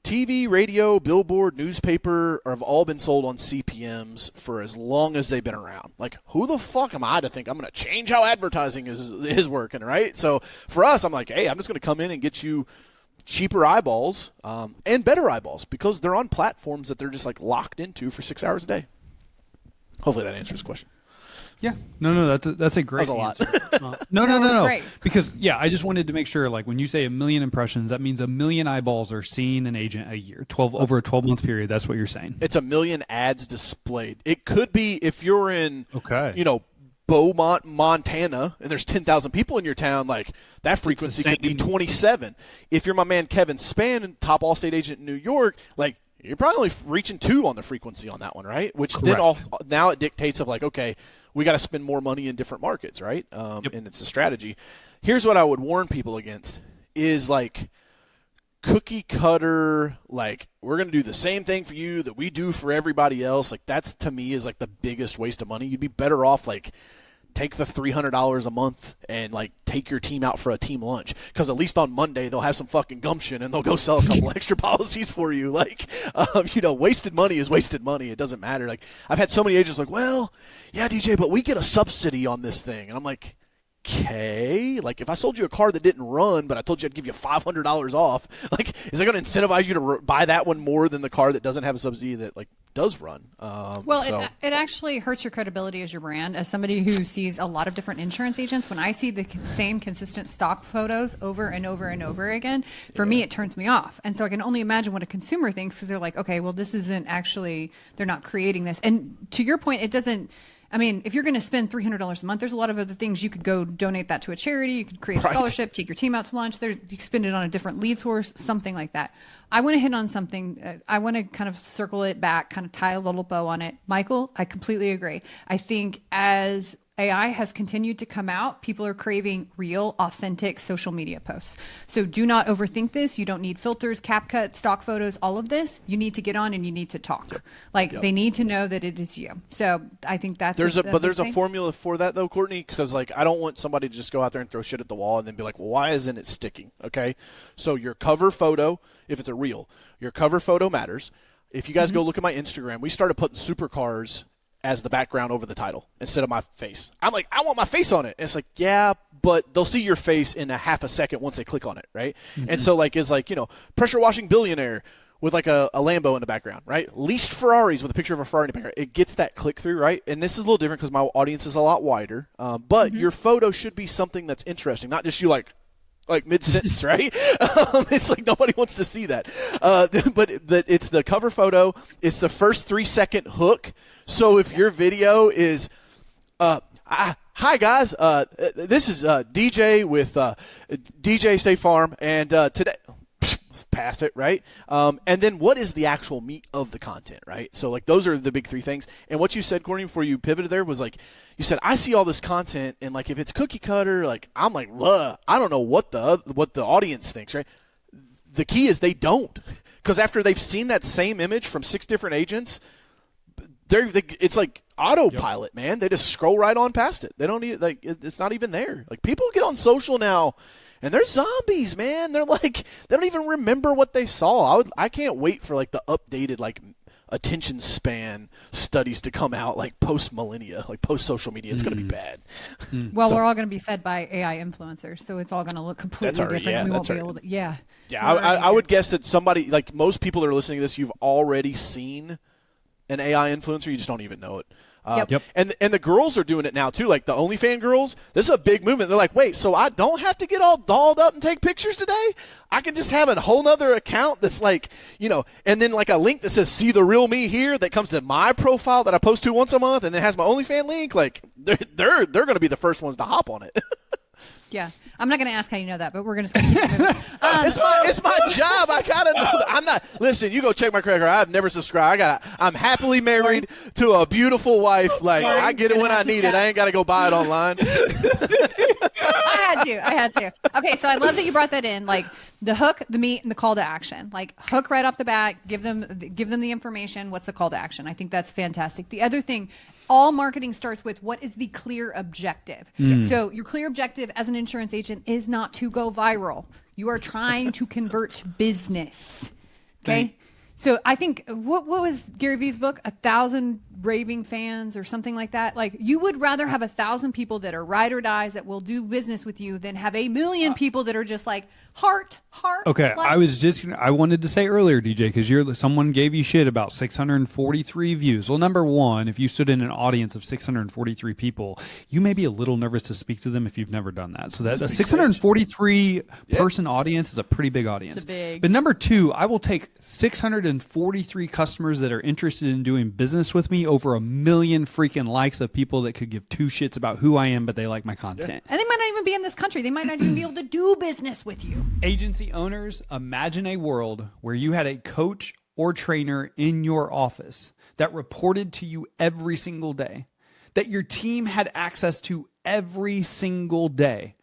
TV, radio, billboard, newspaper have all been sold on CPMs for as long as they've been around. Like, who the fuck am I to think I'm going to change how advertising is working, right? So for us, I'm like, hey, I'm just going to come in and get you cheaper eyeballs and better eyeballs because they're on platforms that they're just like locked into for 6 hours a day. Hopefully that answers the question. Yeah, no, that's a great That was a answer. No, it was great. Because I just wanted to make sure, like when you say 1 million impressions, that means 1 million eyeballs are seeing an agent a year, over a 12-month period. That's what you're saying. It's 1 million ads displayed. It could be if you're in, Okay. Beaumont, Montana, and there's 10,000 people in your town, like that frequency could be 27. If you're my man Kevin Spann, top Allstate agent in New York, like you're probably only reaching 2 on the frequency on that one, right? Which Correct. then now it dictates of like, okay, we got to spend more money in different markets, right? And it's a strategy. Here's what I would warn people against is like cookie cutter, like we're going to do the same thing for you that we do for everybody else. Like that's to me is like the biggest waste of money. You'd be better off like take the $300 a month and like take your team out for a team lunch, because at least on Monday they'll have some fucking gumption and they'll go sell a couple extra policies for you. Like wasted money is wasted money. It doesn't matter. Like I've had so many agents like, well, yeah, DJ, but we get a subsidy on this thing. And I'm like, okay, like if I sold you a car that didn't run, but I told you I'd give you $500 off, like is that going to incentivize you to buy that one more than the car that doesn't have a subsidy that like does run? It actually hurts your credibility as your brand. As somebody who sees a lot of different insurance agents, when I see the same consistent stock photos over and over and over again, for me it turns me off. And so I can only imagine what a consumer thinks, because they're like, okay, well this isn't actually, they're not creating this. And to your point, it doesn't. I mean, if you're going to spend $300 a month, there's a lot of other things. You could go donate that to a charity. You could create a scholarship, take your team out to lunch. You could spend it on a different lead source, something like that. I want to hit on something. I want to kind of circle it back, kind of tie a little bow on it. Michael, I completely agree. I think as AI has continued to come out, people are craving real, authentic social media posts. So do not overthink this. You don't need filters, CapCut, stock photos, all of this. You need to get on and you need to talk. They need to know that it is you. So I think that's there's a formula for that though, Courtney, because like I don't want somebody to just go out there and throw shit at the wall and then be like, well, why isn't it sticking? Okay, so your cover photo, if it's a reel, your cover photo matters. If you guys go look at my Instagram, we started putting supercars as the background over the title instead of my face. I'm like, I want my face on it. And it's like, yeah, but they'll see your face in a half a second once they click on it, right? And so like it's like, pressure washing billionaire with like a Lambo in the background, right? Leased Ferraris with a picture of a Ferrari in the background. It gets that click through, right? And this is a little different because my audience is a lot wider. But your photo should be something that's interesting, not just you like mid-sentence, right? It's like nobody wants to see that. But it's the cover photo. It's the first 3-second hook. So if your video is, hi guys, this is DJ with DJ State Farm, and today, past it, right? And then what is the actual meat of the content, right? So like those are the big 3 things. And what you said, Courtney, before you pivoted there was like, you said, I see all this content, and like if it's cookie cutter, like I'm like, I don't know what the audience thinks, right? The key is they don't, because after they've seen that same image from 6 different agents, it's like autopilot, man. They just scroll right on past it. They don't need it's not even there. Like people get on social now, and they're zombies, man. They're like they don't even remember what they saw. I can't wait for like the updated like attention span studies to come out like post millennia, like post social media. It's going to be bad. Well, we're all going to be fed by AI influencers, so it's all going to look completely different. Yeah, we won't be able to. Yeah. I would guess that somebody like most people that are listening to this, you've already seen an AI influencer. You just don't even know it. Yep. And the girls are doing it now too. Like the OnlyFans girls, this is a big movement. They're like, wait, so I don't have to get all dolled up and take pictures today? I can just have a whole nother account that's like, and then like a link that says "See the real me" here that comes to my profile that I post to once a month, and then has my OnlyFans link. Like they're going to be the first ones to hop on it. Yeah. I'm not going to ask how you know that, but we're going to keep moving. It's my job. I gotta know that. I'm not. Listen, you go check my credit card. I've never subscribed. I'm happily married to a beautiful wife. Like I get it when I need it. I ain't got to go buy it online. I had to. Okay, so I love that you brought that in. Like the hook, the meat, and the call to action. Like hook right off the bat. Give them the information. What's the call to action? I think that's fantastic. The other thing. All marketing starts with what is the clear objective. So your clear objective as an insurance agent is not to go viral. You are trying to convert business. Okay? So I think what was Gary Vee's book? 1,000 raving fans or something like that. Like you would rather have 1,000 people that are ride or dies that will do business with you than have 1,000,000 people that are just like heart. Okay, like, I wanted to say earlier, DJ, because someone gave you shit about 643 views. Well, number one, if you stood in an audience of 643 people, you may be a little nervous to speak to them if you've never done that. So that's a 643 person audience is a pretty big audience. It's a big. But number two, I will take 643 customers that are interested in doing business with me over 1,000,000 freaking likes of people that could give two shits about who I am, but they like my content. And they might not even be in this country. They might not even be able to do business with you. Agency owners, imagine a world where you had a coach or trainer in your office that reported to you every single day, that your team had access to every single day.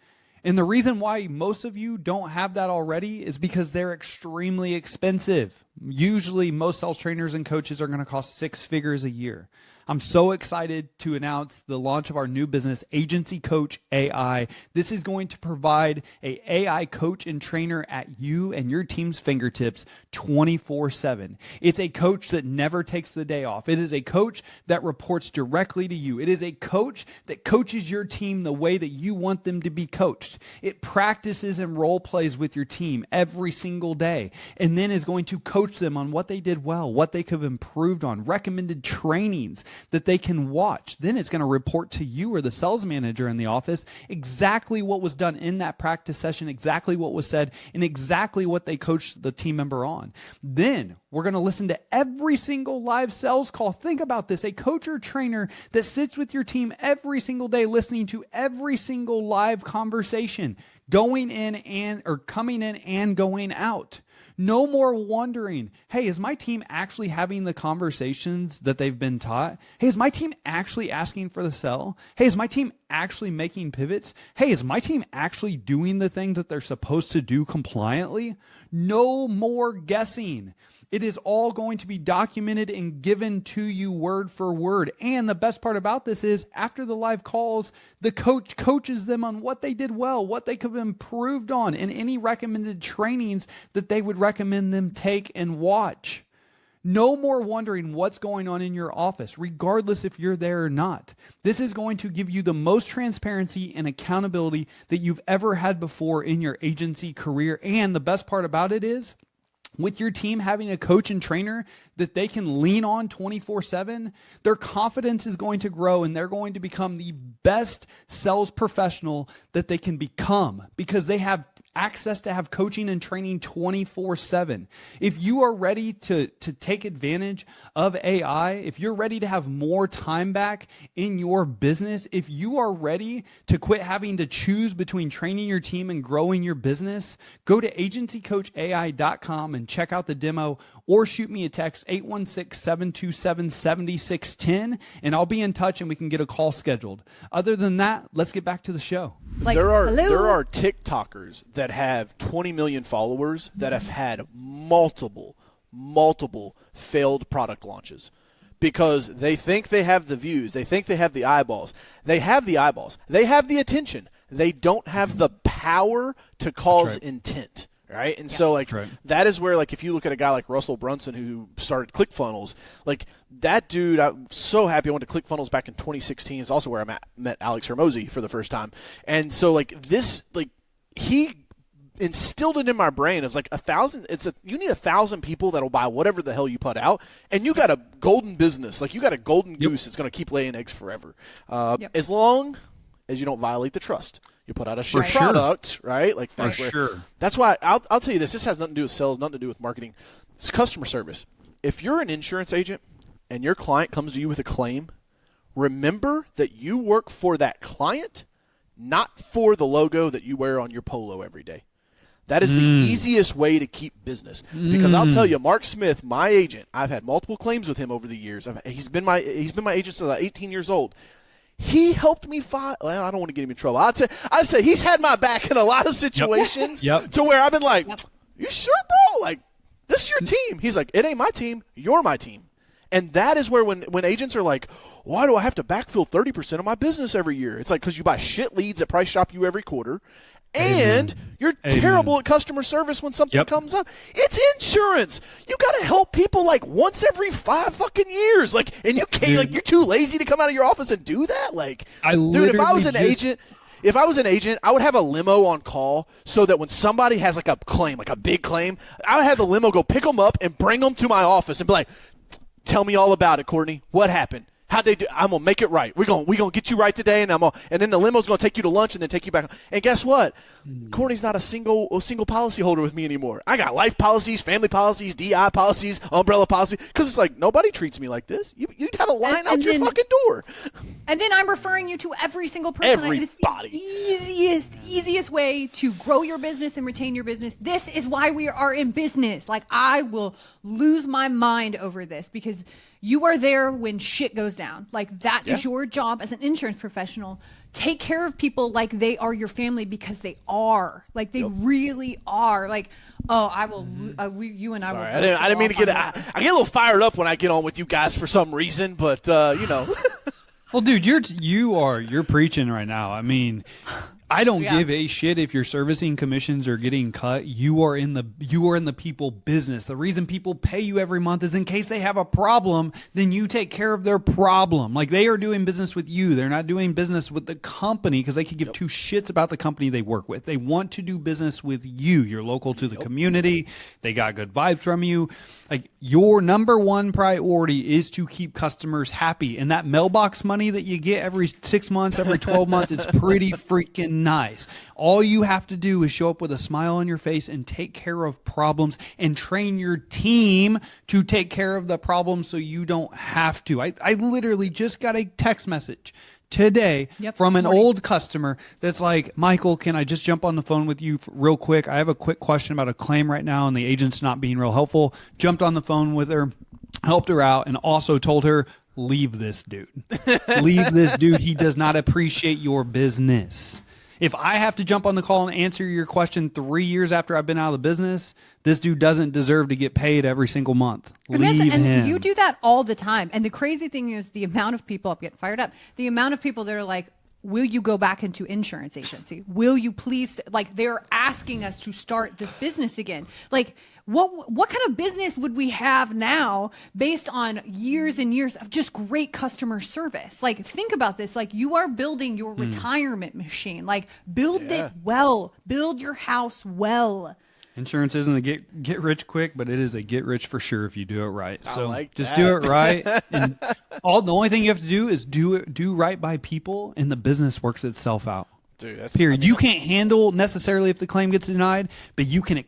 And the reason why most of you don't have that already is because they're extremely expensive. Usually most sales trainers and coaches are going to cost 6 figures a year. I'm so excited to announce the launch of our new business, Agency Coach AI. This is going to provide an AI coach and trainer at you and your team's fingertips 24/7. It's a coach that never takes the day off. It is a coach that reports directly to you. It is a coach that coaches your team the way that you want them to be coached. It practices and role plays with your team every single day, and then is going to coach them on what they did well, what they could have improved on, recommended trainings that they can watch. Then it's going to report to you or the sales manager in the office exactly what was done in that practice session, exactly what was said, and exactly what they coached the team member on. Then we're going to listen to every single live sales call. Think about this, a coach or trainer that sits with your team every single day, listening to every single live conversation, going in and or coming in and going out. No more wondering, hey, is my team actually having the conversations that they've been taught? Hey, is my team actually asking for the sell? Hey, is my team actually making pivots? Hey, is my team actually doing the things that they're supposed to do compliantly? No more guessing. It is all going to be documented and given to you word for word. And the best part about this is after the live calls, the coach coaches them on what they did well, what they could have improved on, and any recommended trainings that they would recommend them take and watch. No more wondering what's going on in your office, regardless if you're there or not. This is going to give you the most transparency and accountability that you've ever had before in your agency career. And the best part about it is, with your team having a coach and trainer that they can lean on 24/7, their confidence is going to grow and they're going to become the best sales professional that they can become because they have access to have coaching and training 24/7. If you are ready to take advantage of AI, if you're ready to have more time back in your business, if you are ready to quit having to choose between training your team and growing your business, go to agencycoachai.com and check out the demo or shoot me a text 816-727-7610 and I'll be in touch and we can get a call scheduled. Other than that, let's get back to the show. There are TikTokers that have 20 million followers that have had multiple failed product launches because they think they have the views, they think they have the eyeballs. They have the eyeballs. They have the attention. They don't have the power to cause intent. Right. And so that is where, like, if you look at a guy like Russell Brunson who started ClickFunnels, like that dude, I'm so happy I went to ClickFunnels back in 2016. Is also where I met Alex Hermosi for the first time. And so he instilled it in my brain. It was like 1,000. You need 1,000 people that'll buy whatever the hell you put out. And you got a golden business. Like you got a golden goose that's going to keep laying eggs forever. As long as you don't violate the trust. You put out a shit product, right? Like that's That's why I'll tell you this. This has nothing to do with sales, nothing to do with marketing. It's customer service. If you're an insurance agent and your client comes to you with a claim, remember that you work for that client, not for the logo that you wear on your polo every day. That is the easiest way to keep business. Because I'll tell you, Mark Smith, my agent, I've had multiple claims with him over the years. He's been my agent since I was 18 years old. He helped me file. Well, I don't want to get him in trouble. I say he's had my back in a lot of situations to where I've been like, you sure, bro? Like, this is your team. He's like, it ain't my team. You're my team. And that is where when agents are like, why do I have to backfill 30% of my business every year? It's like, because you buy shit leads at Price Shop You every quarter. And you're terrible at customer service when something comes up. It's insurance. You got to help people like once every 5 fucking years. Like, and you can't, like, you're too lazy to come out of your office and do that. Like, dude, if I was an agent, I would have a limo on call so that when somebody has like a claim, like a big claim, I would have the limo go pick them up and bring them to my office and be like, tell me all about it, Courtney. What happened? How'd they do? I'm gonna make it right. We're gonna get you right today, and then the limo's gonna take you to lunch and then take you back. And guess what? Courtney's not a single policy holder with me anymore. I got life policies, family policies, DI policies, umbrella policy. Because it's like nobody treats me like this. You'd have a line out your fucking door. And then I'm referring you to every single person. Everybody. It's the easiest way to grow your business and retain your business. This is why we are in business. Like, I will lose my mind over this because you are there when shit goes down. Like, that is your job as an insurance professional. Take care of people like they are your family, because they are. Like, they really are. Like, I will. You and I will. I didn't mean to get. I get a little fired up when I get on with you guys for some reason, but you know. Well, dude, you're preaching right now. I mean, I don't give a shit if your servicing commissions are getting cut. You are in the people business. The reason people pay you every month is in case they have a problem, then you take care of their problem. Like, they are doing business with you. They're not doing business with the company because they could give two shits about the company they work with. They want to do business with you. You're local to the community. They got good vibes from you. Like, your number one priority is to keep customers happy. And that mailbox money that you get every 6 months, every 12 months, it's pretty freaking nice. All you have to do is show up with a smile on your face and take care of problems and train your team to take care of the problems so you don't have to. I literally just got a text message today from an old customer that's like, Michael, can I just jump on the phone with you real quick? I have a quick question about a claim right now and the agent's not being real helpful. Jumped on the phone with her, helped her out, and also told her, leave this dude. Leave this dude. He does not appreciate your business. If I have to jump on the call and answer your question 3 years after I've been out of the business, this dude doesn't deserve to get paid every single month. Leave him. You do that all the time. And the crazy thing is the amount of people, I'm getting fired up, the amount of people that are like, will you go back into insurance agency? Will you please, like, they're asking us to start this business again. Like, what kind of business would we have now based on years and years of just great customer service? Like, think about this. Like, you are building your retirement machine. Like, build it well. Build your house well. Insurance isn't a get rich quick, but it is a get rich for sure if you do it right. So just that. do it right. And the only thing you have to do is do right by people, and the business works itself out. Dude, period. You can't handle necessarily if the claim gets denied, but you can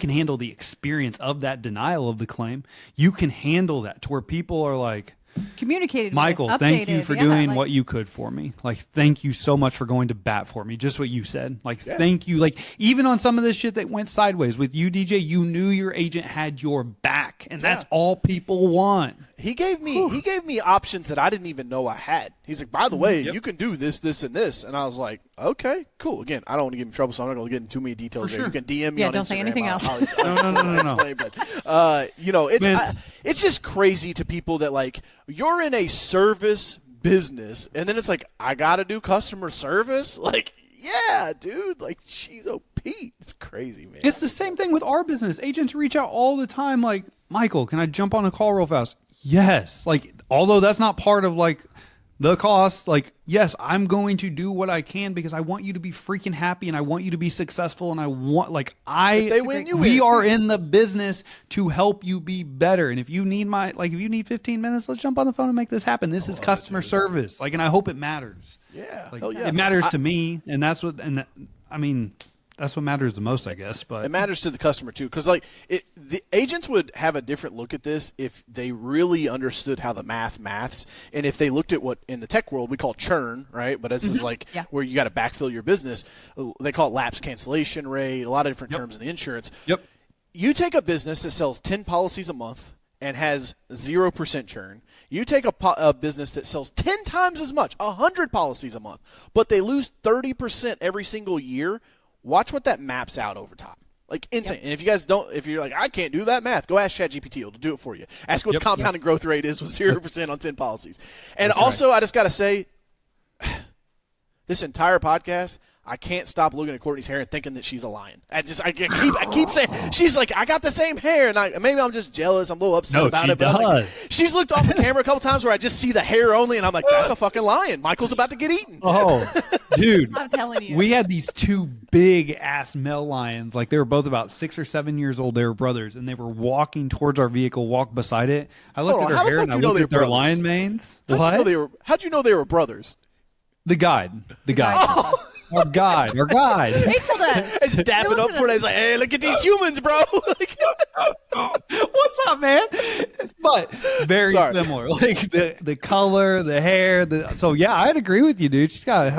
handle the experience of that denial of the claim. You can handle that to where people are like, communicated, Michael, with, thank you for doing like, what you could for me. Like, thank you so much for going to bat for me. Just what you said. Like, thank you. Like, even on some of this shit that went sideways with you, DJ, you knew your agent had your back, and that's all people want. He gave me options that I didn't even know I had. He's like, by the way, you can do this, this, and this. And I was like, okay, cool. Again, I don't want to get in trouble, so I'm not going to get into too many details there. Sure. You can DM me on don't Instagram. say anything else. No. But, you know, it's just crazy to people that, like, you're in a service business, and then it's like, I got to do customer service? Like, yeah, dude. Like, she's OP. It's crazy, man. It's the same thing with our business. Agents reach out all the time like, Michael, can I jump on a call real fast? Yes. Like, although that's not part of, like, the cost, like, yes, I'm going to do what I can because I want you to be freaking happy and I want you to be successful, and I want, like, we are in the business to help you be better. And if you need if you need 15 minutes, let's jump on the phone and make this happen. This is customer service. Like, and I hope it matters. Yeah. Like, it matters to me, and that's what, that's what matters the most, I guess. But it matters to the customer too, because the agents would have a different look at this if they really understood how the maths, and if they looked at what in the tech world we call churn, right? But this is like where you got to backfill your business. They call it lapse cancellation rate. A lot of different terms in the insurance. Yep. You take a business that sells 10 policies a month and has 0% churn. You take a business that sells 10 times as much, 100 policies a month, but they lose 30% every single year. Watch what that maps out over time. Like, insane. And if you guys if you're like, I can't do that math, go ask ChatGPT. It'll do it for you. Ask what the compounding growth rate is with 0% on 10 policies. And I just got to say, this entire podcast, I can't stop looking at Courtney's hair and thinking that she's a lion. I keep saying, she's like, I got the same hair, and maybe I'm just jealous. I'm a little upset about it. But like, she's looked off the camera a couple times where I just see the hair only, and I'm like, that's a fucking lion. Michael's about to get eaten. Oh, dude. I'm telling you. We had these two big-ass male lions. Like, they were both about 6 or 7 years old. They were brothers, and they were walking towards our vehicle, walked beside it. I looked at their hair, and I looked at their lion manes. How'd you know they were brothers? The guide. Oh. Our guide. They told us. He's dapping up for it. He's like, hey, look at these humans, bro. What's up, man? But very similar. Like the color, the hair. So, yeah, I'd agree with you, dude. She's got a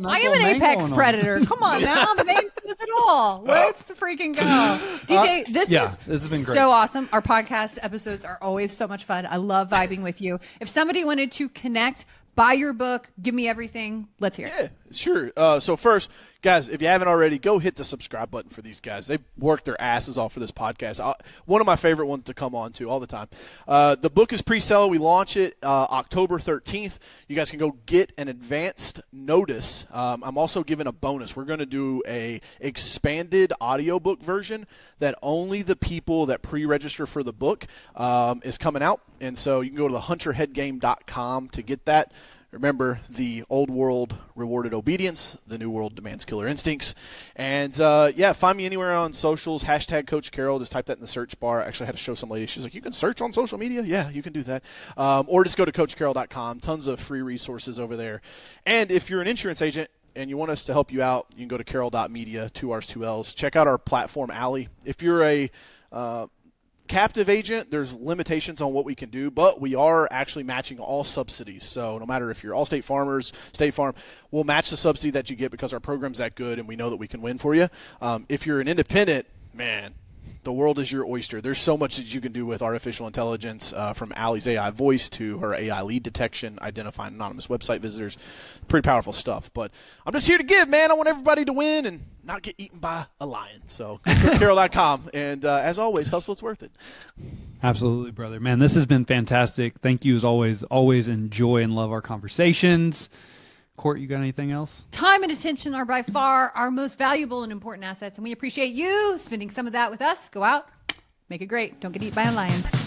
nice I am an apex predator. Come on now. The main does it all. Let's freaking go. DJ, this has been great. So awesome. Our podcast episodes are always so much fun. I love vibing with you. If somebody wanted to connect, buy your book, give me everything, let's hear it. Yeah, sure. So first, guys, if you haven't already, go hit the subscribe button for these guys. They work their asses off for this podcast. One of my favorite ones to come on to all the time. The book is pre-sale. We launch it October 13th. You guys can go get an advanced notice. I'm also giving a bonus. We're going to do a expanded audiobook version that only the people that pre-register for the book is coming out. And so you can go to thehunterheadgame.com to get that. Remember, the old world rewarded obedience. The new world demands killer instincts. And, find me anywhere on socials. # Coach Carroll. Just type that in the search bar. I actually had to show some lady. She's like, you can search on social media? Yeah, you can do that. Or just go to CoachCarroll.com. Tons of free resources over there. And if you're an insurance agent and you want us to help you out, you can go to Carroll.media, 2 R's, 2 L's. Check out our platform, Alley. If you're a captive agent, there's limitations on what we can do, but we are actually matching all subsidies. So no matter if you're Allstate Farmers, State Farm, we'll match the subsidy that you get because our program's that good and we know that we can win for you. If you're an independent, man, the world is your oyster. There's so much that you can do with artificial intelligence, from Allie's AI voice to her AI lead detection, identifying anonymous website visitors. Pretty powerful stuff. But I'm just here to give, man. I want everybody to win and not get eaten by a lion. So go to Carroll.com. And as always, hustle, it's worth it. Absolutely, brother. Man, this has been fantastic. Thank you as always. Always enjoy and love our conversations. Court, you got anything else? Time and attention are by far our most valuable and important assets, and we appreciate you spending some of that with us. Go out, make it great. Don't get eaten by a lion.